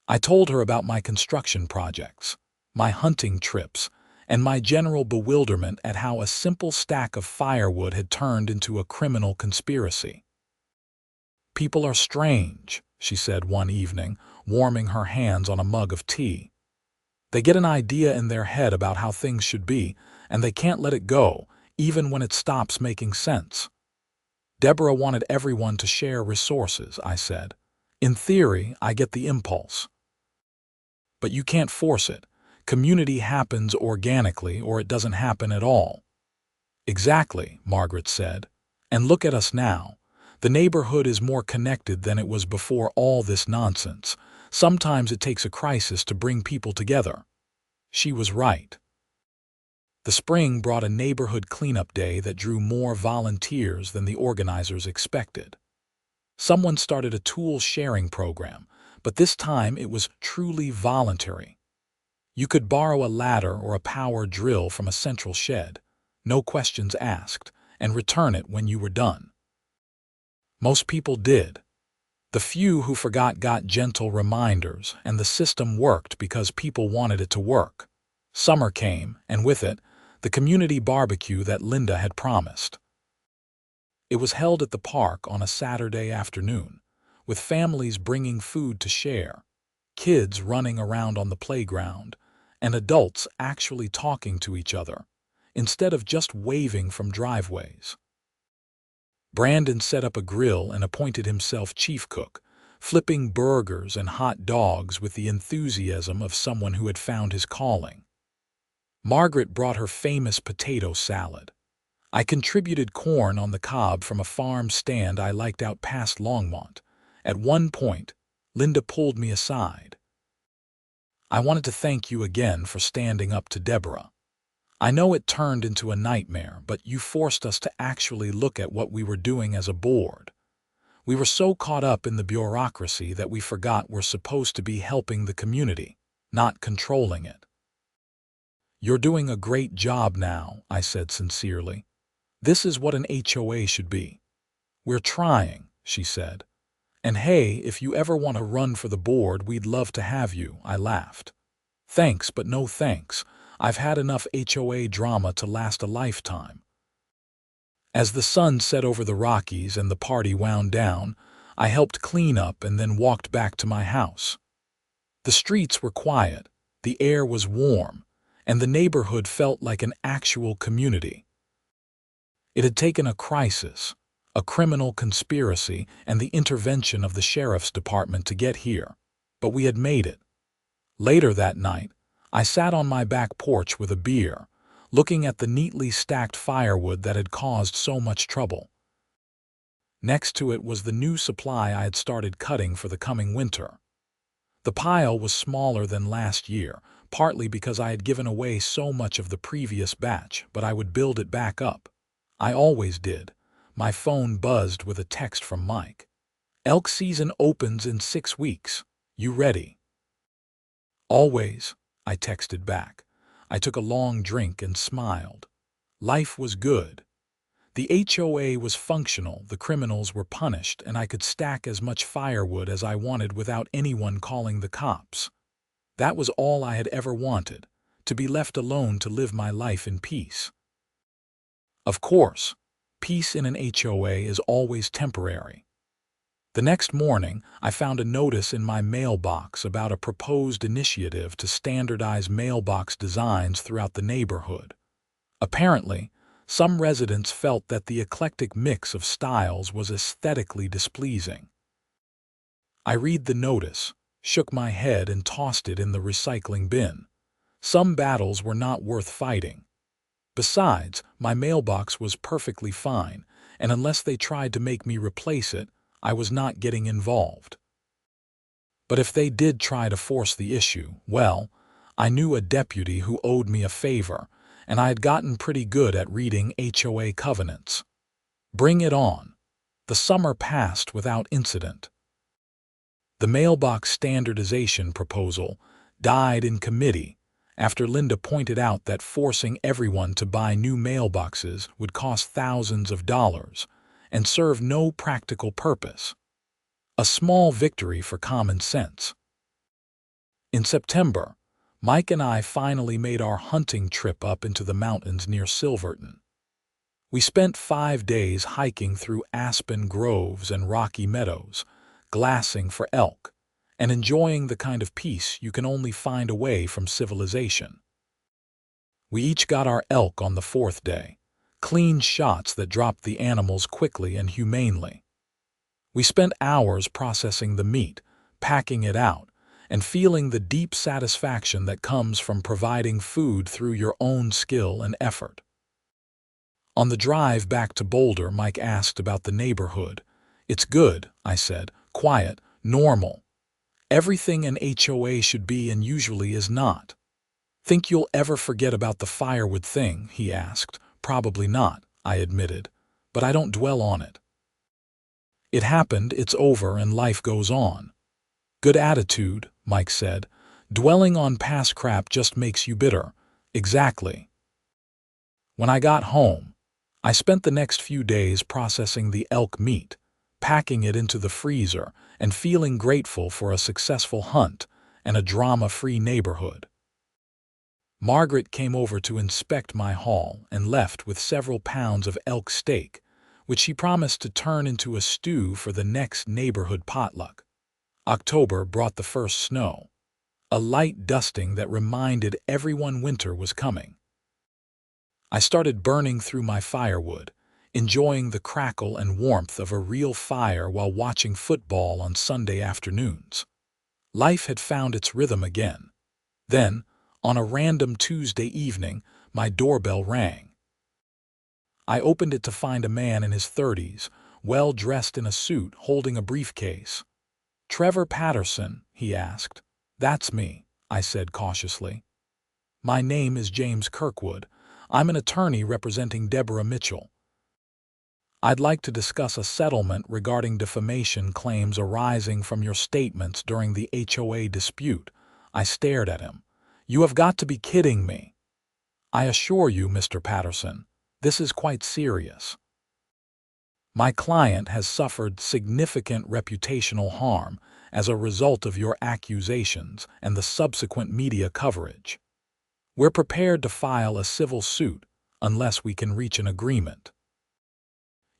I told her about my construction projects, my hunting trips, and my general bewilderment at how a simple stack of firewood had turned into a criminal conspiracy. "People are strange," she said one evening, warming her hands on a mug of tea. "They get an idea in their head about how things should be, and they can't let it go, even when it stops making sense." "Deborah wanted everyone to share resources," I said. "In theory, I get the impulse. But you can't force it. Community happens organically or it doesn't happen at all." "Exactly," Margaret said. "And look at us now. The neighborhood is more connected than it was before all this nonsense. Sometimes it takes a crisis to bring people together." She was right. The spring brought a neighborhood cleanup day that drew more volunteers than the organizers expected. Someone started a tool sharing program, but this time it was truly voluntary. You could borrow a ladder or a power drill from a central shed, no questions asked, and return it when you were done. Most people did. The few who forgot got gentle reminders, and the system worked because people wanted it to work. Summer came, and with it, the community barbecue that Linda had promised. It was held at the park on a Saturday afternoon, with families bringing food to share, kids running around on the playground, and adults actually talking to each other, instead of just waving from driveways. Brandon set up a grill and appointed himself chief cook, flipping burgers and hot dogs with the enthusiasm of someone who had found his calling. Margaret brought her famous potato salad. I contributed corn on the cob from a farm stand I liked out past Longmont. At one point, Linda pulled me aside. "I wanted to thank you again for standing up to Deborah. I know it turned into a nightmare, but you forced us to actually look at what we were doing as a board. We were so caught up in the bureaucracy that we forgot we're supposed to be helping the community, not controlling it." "You're doing a great job now," I said sincerely. "This is what an HOA should be." "We're trying," she said. "And hey, if you ever want to run for the board, we'd love to have you," I laughed. "Thanks, but no thanks. I've had enough HOA drama to last a lifetime." As the sun set over the Rockies and the party wound down, I helped clean up and then walked back to my house. The streets were quiet, the air was warm, and the neighborhood felt like an actual community. It had taken a crisis, a criminal conspiracy, and the intervention of the sheriff's department to get here, but we had made it. Later that night, I sat on my back porch with a beer, looking at the neatly stacked firewood that had caused so much trouble. Next to it was the new supply I had started cutting for the coming winter. The pile was smaller than last year, partly because I had given away so much of the previous batch, but I would build it back up. I always did. My phone buzzed with a text from Mike. "Elk season opens in 6 weeks. You ready?" "Always," I texted back. I took a long drink and smiled. Life was good. The HOA was functional, the criminals were punished, and I could stack as much firewood as I wanted without anyone calling the cops. That was all I had ever wanted, to be left alone to live my life in peace. Of course, peace in an HOA is always temporary. The next morning, I found a notice in my mailbox about a proposed initiative to standardize mailbox designs throughout the neighborhood. Apparently, some residents felt that the eclectic mix of styles was aesthetically displeasing. I read the notice, shook my head, and tossed it in the recycling bin. Some battles were not worth fighting. Besides, my mailbox was perfectly fine, and unless they tried to make me replace it, I was not getting involved. But if they did try to force the issue, well, I knew a deputy who owed me a favor, and I had gotten pretty good at reading HOA covenants. Bring it on. The summer passed without incident. The mailbox standardization proposal died in committee after Linda pointed out that forcing everyone to buy new mailboxes would cost thousands of dollars and serve no practical purpose. A small victory for common sense. In September, Mike and I finally made our hunting trip up into the mountains near Silverton. We spent 5 days hiking through aspen groves and rocky meadows, glassing for elk, and enjoying the kind of peace you can only find away from civilization. We each got our elk on the 4th day, clean shots that dropped the animals quickly and humanely. We spent hours processing the meat, packing it out, and feeling the deep satisfaction that comes from providing food through your own skill and effort. On the drive back to Boulder, Mike asked about the neighborhood. "It's good," I said. "Quiet, normal. Everything an HOA should be and usually is not." "Think you'll ever forget about the firewood thing?" he asked. "Probably not," I admitted, "but I don't dwell on it." It happened, it's over, and life goes on. Good attitude, Mike said. Dwelling on past crap just makes you bitter. Exactly. When I got home, I spent the next few days processing the elk meat, packing it into the freezer, and feeling grateful for a successful hunt and a drama-free neighborhood. Margaret came over to inspect my haul and left with several pounds of elk steak, which she promised to turn into a stew for the next neighborhood potluck. October brought the first snow, a light dusting that reminded everyone winter was coming. I started burning through my firewood, enjoying the crackle and warmth of a real fire while watching football on Sunday afternoons. Life had found its rhythm again. Then, on a random Tuesday evening, my doorbell rang. I opened it to find a man in his 30s, well dressed in a suit, holding a briefcase. "Trevor Patterson?" he asked. "That's me," I said cautiously. "My name is James Kirkwood. I'm an attorney representing Deborah Mitchell. I'd like to discuss a settlement regarding defamation claims arising from your statements during the HOA dispute." I stared at him. "You have got to be kidding me." "I assure you, Mr. Patterson, this is quite serious. My client has suffered significant reputational harm as a result of your accusations and the subsequent media coverage. We're prepared to file a civil suit unless we can reach an agreement.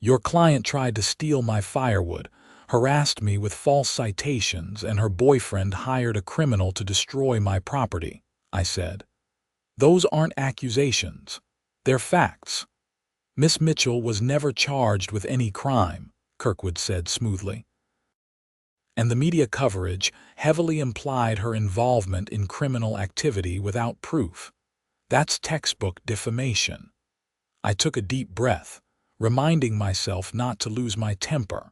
Your client tried to steal my firewood, harassed me with false citations, and her boyfriend hired a criminal to destroy my property," I said. "Those aren't accusations. They're facts." "Miss Mitchell was never charged with any crime," Kirkwood said smoothly. "And the media coverage heavily implied her involvement in criminal activity without proof. That's textbook defamation." I took a deep breath, reminding myself not to lose my temper.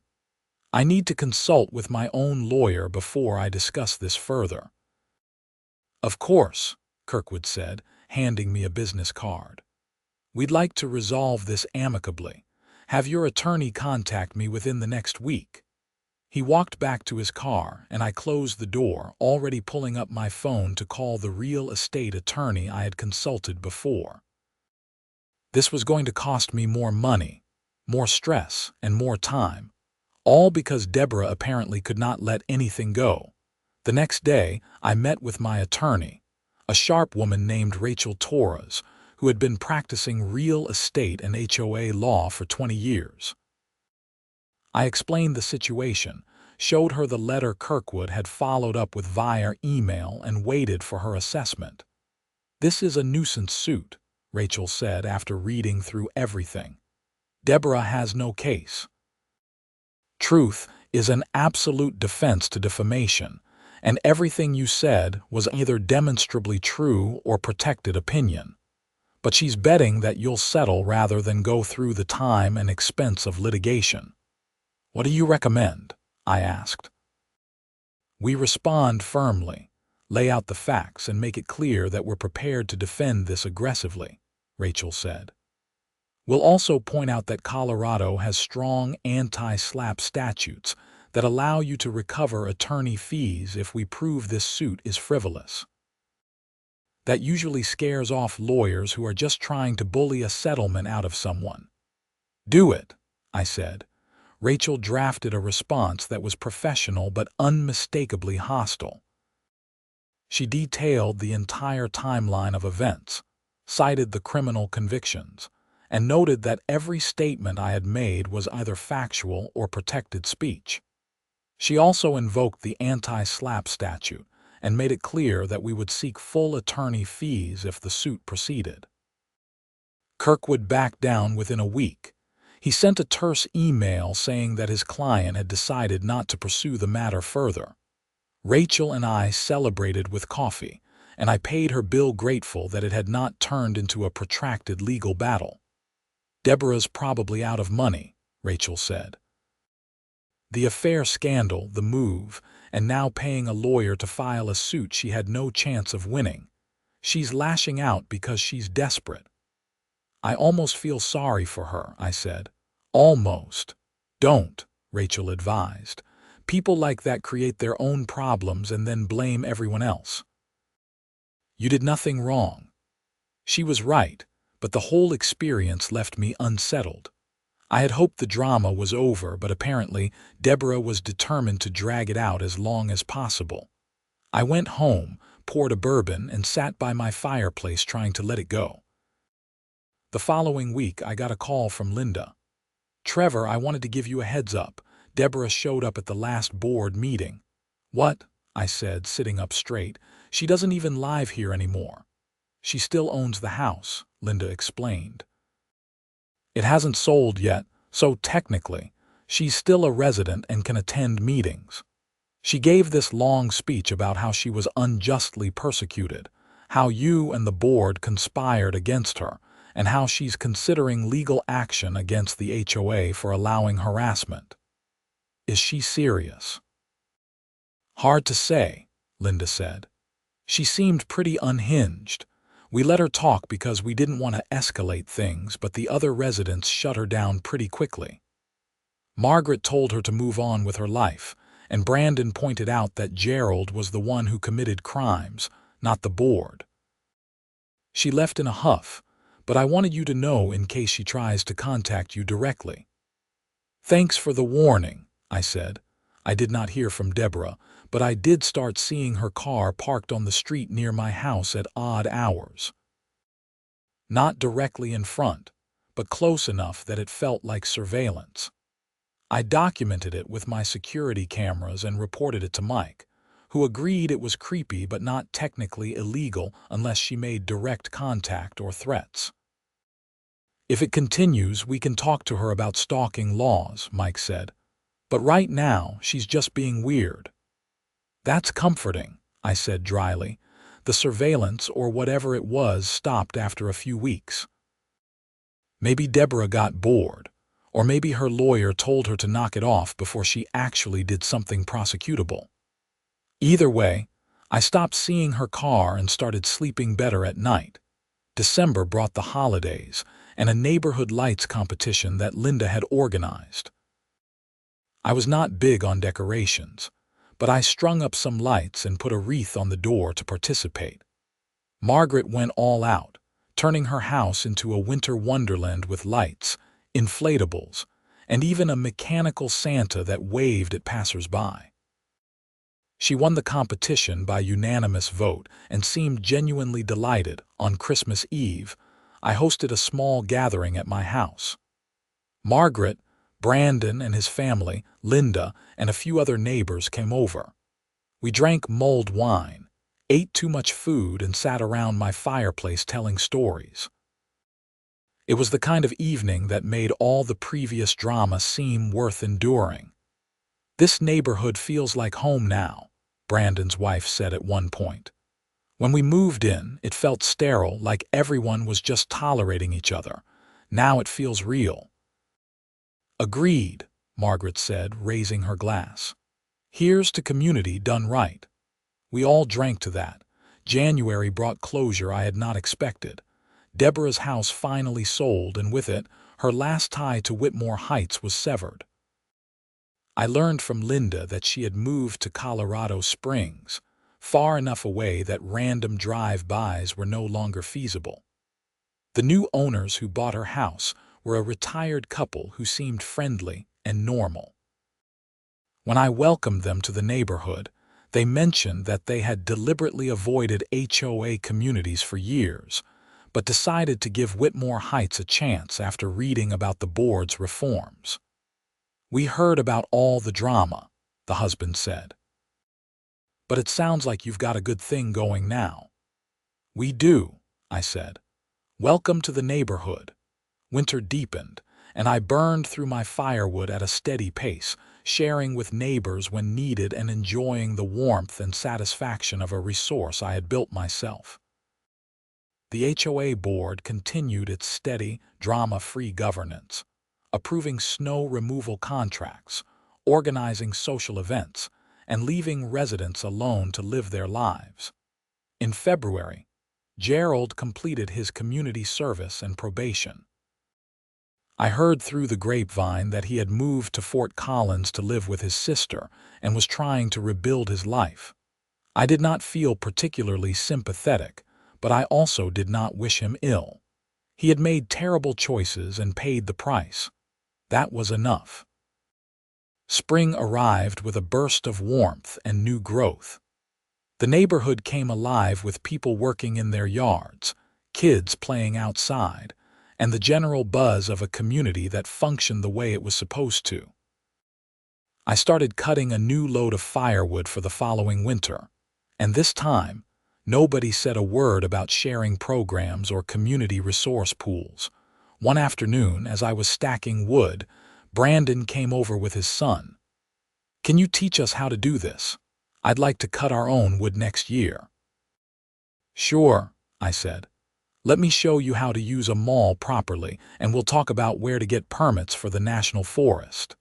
I need to consult with my own lawyer before I discuss this further. "Of course," Kirkwood said, handing me a business card. "We'd like to resolve this amicably. Have your attorney contact me within the next week." He walked back to his car, and I closed the door, already pulling up my phone to call the real estate attorney I had consulted before. This was going to cost me more money, more stress, and more time, all because Deborah apparently could not let anything go. The next day, I met with my attorney, a sharp woman named Rachel Torres, who had been practicing real estate and HOA law for 20 years. I explained the situation, showed her the letter Kirkwood had followed up with via email, and waited for her assessment. "This is a nuisance suit," Rachel said after reading through everything. "Deborah has no case. Truth is an absolute defense to defamation, and everything you said was either demonstrably true or protected opinion. But she's betting that you'll settle rather than go through the time and expense of litigation." "What do you recommend?" I asked. "We respond firmly, lay out the facts, and make it clear that we're prepared to defend this aggressively," Rachel said. "We'll also point out that Colorado has strong anti-SLAPP statutes that allow you to recover attorney fees if we prove this suit is frivolous. That usually scares off lawyers who are just trying to bully a settlement out of someone." "Do it," I said. Rachel drafted a response that was professional but unmistakably hostile. She detailed the entire timeline of events, cited the criminal convictions, and noted that every statement I had made was either factual or protected speech. She also invoked the anti-SLAPP statute and made it clear that we would seek full attorney fees if the suit proceeded. Kirkwood backed down within a week. He sent a terse email saying that his client had decided not to pursue the matter further. Rachel and I celebrated with coffee, and I paid her bill grateful that it had not turned into a protracted legal battle. "Deborah's probably out of money," Rachel said. "The affair scandal, the move, and now paying a lawyer to file a suit she had no chance of winning. She's lashing out because she's desperate." "I almost feel sorry for her," I said. "Almost." "Don't," Rachel advised. People like that create their own problems and then blame everyone else. You did nothing wrong. She was right, but the whole experience left me unsettled. I had hoped the drama was over, but apparently Deborah was determined to drag it out as long as possible. I went home, poured a bourbon, and sat by my fireplace trying to let it go. The following week, I got a call from Linda. "Trevor, I wanted to give you a heads up. Deborah showed up at the last board meeting." "What?" I said, sitting up straight. "She doesn't even live here anymore." "She still owns the house," Linda explained. "It hasn't sold yet, so technically, she's still a resident and can attend meetings." She gave this long speech about how she was unjustly persecuted, how you and the board conspired against her, and how she's considering legal action against the HOA for allowing harassment. Is she serious? "Hard to say," Linda said. "She seemed pretty unhinged. We let her talk because we didn't want to escalate things, but the other residents shut her down pretty quickly. Margaret told her to move on with her life, and Brandon pointed out that Gerald was the one who committed crimes, not the board. She left in a huff, but I wanted you to know in case she tries to contact you directly." "Thanks for the warning," I said. I did not hear from Deborah, but I did start seeing her car parked on the street near my house at odd hours. Not directly in front, but close enough that it felt like surveillance. I documented it with my security cameras and reported it to Mike, who agreed it was creepy but not technically illegal unless she made direct contact or threats. "If it continues, we can talk to her about stalking laws," Mike said. "But right now, she's just being weird." "That's comforting," I said dryly. "The surveillance, or whatever it was, stopped after a few weeks." Maybe Deborah got bored, or maybe her lawyer told her to knock it off before she actually did something prosecutable. Either way, I stopped seeing her car and started sleeping better at night. December brought the holidays and a neighborhood lights competition that Linda had organized. I was not big on decorations, but I strung up some lights and put a wreath on the door to participate. Margaret went all out, turning her house into a winter wonderland with lights, inflatables, and even a mechanical Santa that waved at passers-by. She won the competition by unanimous vote and seemed genuinely delighted. On Christmas Eve, I hosted a small gathering at my house. Margaret, Brandon and his family, Linda, and a few other neighbors came over. We drank mulled wine, ate too much food, and sat around my fireplace telling stories. It was the kind of evening that made all the previous drama seem worth enduring. "This neighborhood feels like home now," Brandon's wife said at one point. "When we moved in, it felt sterile, like everyone was just tolerating each other. Now it feels real." "Agreed," Margaret said, raising her glass. "Here's to community done right." We all drank to that. January brought closure I had not expected. Deborah's house finally sold, and with it, her last tie to Whitmore Heights was severed. I learned from Linda that she had moved to Colorado Springs, far enough away that random drive-bys were no longer feasible. The new owners who bought her house were a retired couple who seemed friendly and normal. When I welcomed them to the neighborhood, they mentioned that they had deliberately avoided HOA communities for years, but decided to give Whitmore Heights a chance after reading about the board's reforms. "We heard about all the drama," the husband said. "But it sounds like you've got a good thing going now." "We do," I said. "Welcome to the neighborhood." Winter deepened, and I burned through my firewood at a steady pace, sharing with neighbors when needed and enjoying the warmth and satisfaction of a resource I had built myself. The HOA board continued its steady, drama-free governance, approving snow removal contracts, organizing social events, and leaving residents alone to live their lives. In February, Gerald completed his community service and probation. I heard through the grapevine that he had moved to Fort Collins to live with his sister and was trying to rebuild his life. I did not feel particularly sympathetic, but I also did not wish him ill. He had made terrible choices and paid the price. That was enough. Spring arrived with a burst of warmth and new growth. The neighborhood came alive with people working in their yards, kids playing outside, and the general buzz of a community that functioned the way it was supposed to. I started cutting a new load of firewood for the following winter, and this time, nobody said a word about sharing programs or community resource pools. One afternoon, as I was stacking wood, Brandon came over with his son. "Can you teach us how to do this? I'd like to cut our own wood next year." "Sure," I said. "Let me show you how to use a maul properly, and we'll talk about where to get permits for the National Forest."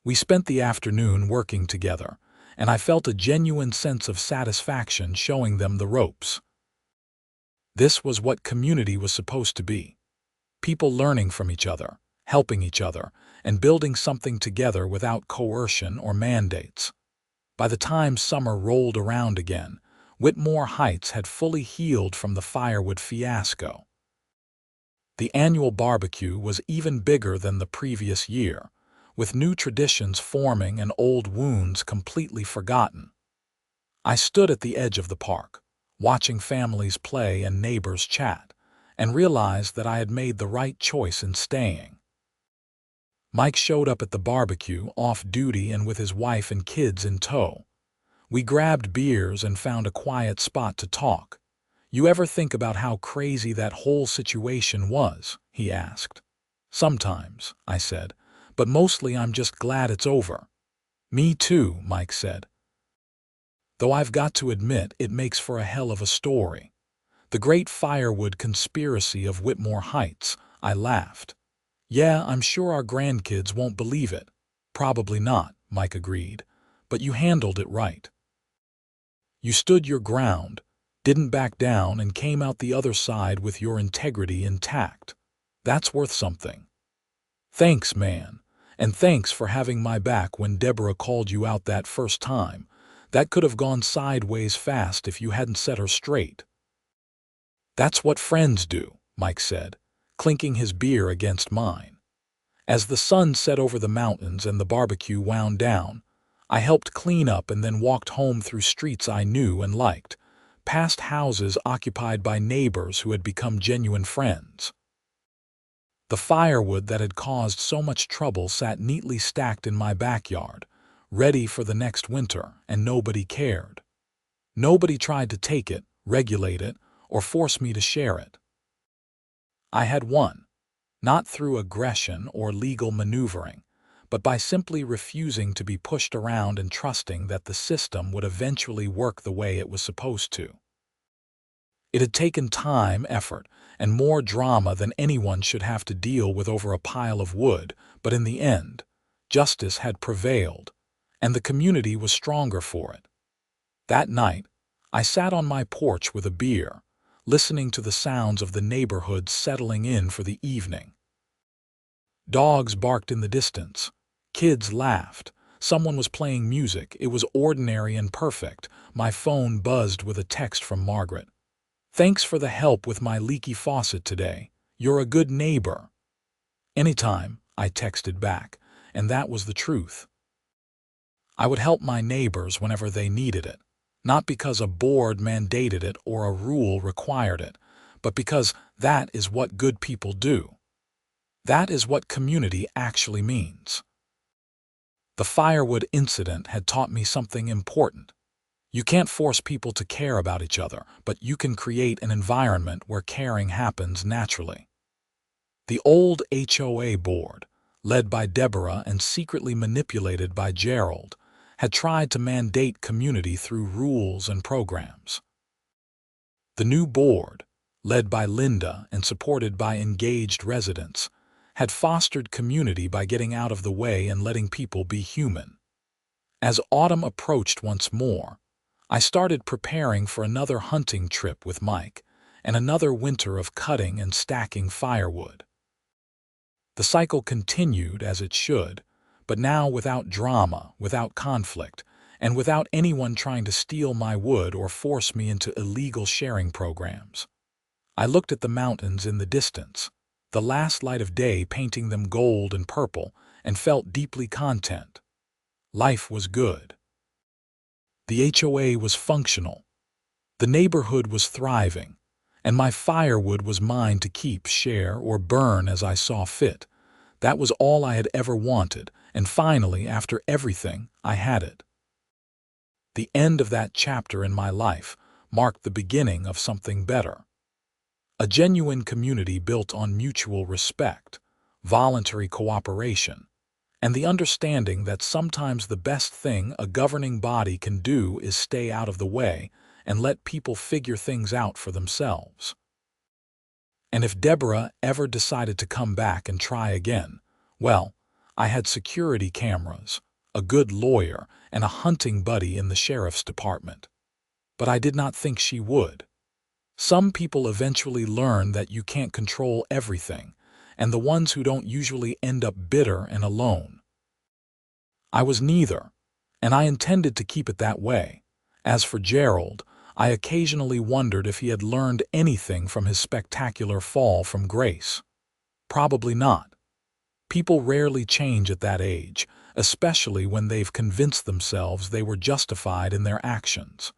We spent the afternoon working together, and I felt a genuine sense of satisfaction showing them the ropes. This was what community was supposed to be. People learning from each other, helping each other, and building something together without coercion or mandates. By the time summer rolled around again, Whitmore Heights had fully healed from the firewood fiasco. The annual barbecue was even bigger than the previous year, with new traditions forming and old wounds completely forgotten. I stood at the edge of the park, watching families play and neighbors chat, and realized that I had made the right choice in staying. Mike showed up at the barbecue off-duty and with his wife and kids in tow. We grabbed beers and found a quiet spot to talk. "You ever think about how crazy that whole situation was?" he asked. "Sometimes," I said, "but mostly I'm just glad it's over." "Me too," Mike said. "Though I've got to admit it makes for a hell of a story. The great firewood conspiracy of Whitmore Heights," I laughed. "Yeah, I'm sure our grandkids won't believe it." "Probably not," Mike agreed, "but you handled it right. You stood your ground, didn't back down, and came out the other side with your integrity intact. That's worth something." "Thanks, man. And thanks for having my back when Deborah called you out that first time. That could have gone sideways fast if you hadn't set her straight." "That's what friends do," Mike said, clinking his beer against mine. As the sun set over the mountains and the barbecue wound down, I helped clean up and then walked home through streets I knew and liked, past houses occupied by neighbors who had become genuine friends. The firewood that had caused so much trouble sat neatly stacked in my backyard, ready for the next winter, and nobody cared. Nobody tried to take it, regulate it, or force me to share it. I had won, not through aggression or legal maneuvering, but by simply refusing to be pushed around and trusting that the system would eventually work the way it was supposed to. It had taken time, effort, and more drama than anyone should have to deal with over a pile of wood, but in the end, justice had prevailed, and the community was stronger for it. That night, I sat on my porch with a beer, listening to the sounds of the neighborhood settling in for the evening. Dogs barked in the distance. Kids laughed. Someone was playing music. It was ordinary and perfect. My phone buzzed with a text from Margaret. "Thanks for the help with my leaky faucet today. You're a good neighbor." "Anytime," I texted back, and that was the truth. I would help my neighbors whenever they needed it, not because a board mandated it or a rule required it, but because that is what good people do. That is what community actually means. The firewood incident had taught me something important. You can't force people to care about each other, but you can create an environment where caring happens naturally. The old HOA board, led by Deborah and secretly manipulated by Gerald, had tried to mandate community through rules and programs. The new board, led by Linda and supported by engaged residents, had fostered community by getting out of the way and letting people be human. As autumn approached once more, I started preparing for another hunting trip with Mike and another winter of cutting and stacking firewood. The cycle continued as it should, but now without drama, without conflict, and without anyone trying to steal my wood or force me into illegal sharing programs. I looked at the mountains in the distance, the last light of day painting them gold and purple, and felt deeply content. Life was good. The HOA was functional. The neighborhood was thriving, and my firewood was mine to keep, share, or burn as I saw fit. That was all I had ever wanted, and finally, after everything, I had it. The end of that chapter in my life marked the beginning of something better. A genuine community built on mutual respect, voluntary cooperation, and the understanding that sometimes the best thing a governing body can do is stay out of the way and let people figure things out for themselves. And if Deborah ever decided to come back and try again, well, I had security cameras, a good lawyer, and a hunting buddy in the sheriff's department. But I did not think she would. Some people eventually learn that you can't control everything, and the ones who don't usually end up bitter and alone. I was neither, and I intended to keep it that way. As for Gerald, I occasionally wondered if he had learned anything from his spectacular fall from grace. Probably not. People rarely change at that age, especially when they've convinced themselves they were justified in their actions.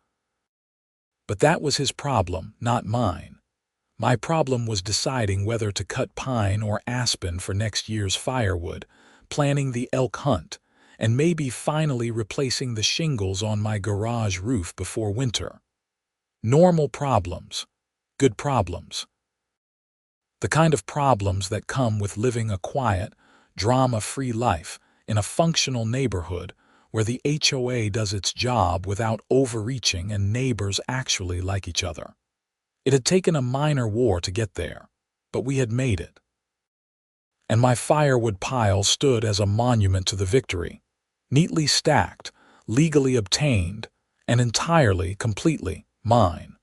But that was his problem, not mine. My problem was deciding whether to cut pine or aspen for next year's firewood, planning the elk hunt, and maybe finally replacing the shingles on my garage roof before winter. Normal problems. Good problems. The kind of problems that come with living a quiet, drama-free life in a functional neighborhood where the HOA does its job without overreaching and neighbors actually like each other. It had taken a minor war to get there, but we had made it. And my firewood pile stood as a monument to the victory, neatly stacked, legally obtained, and entirely, completely mine.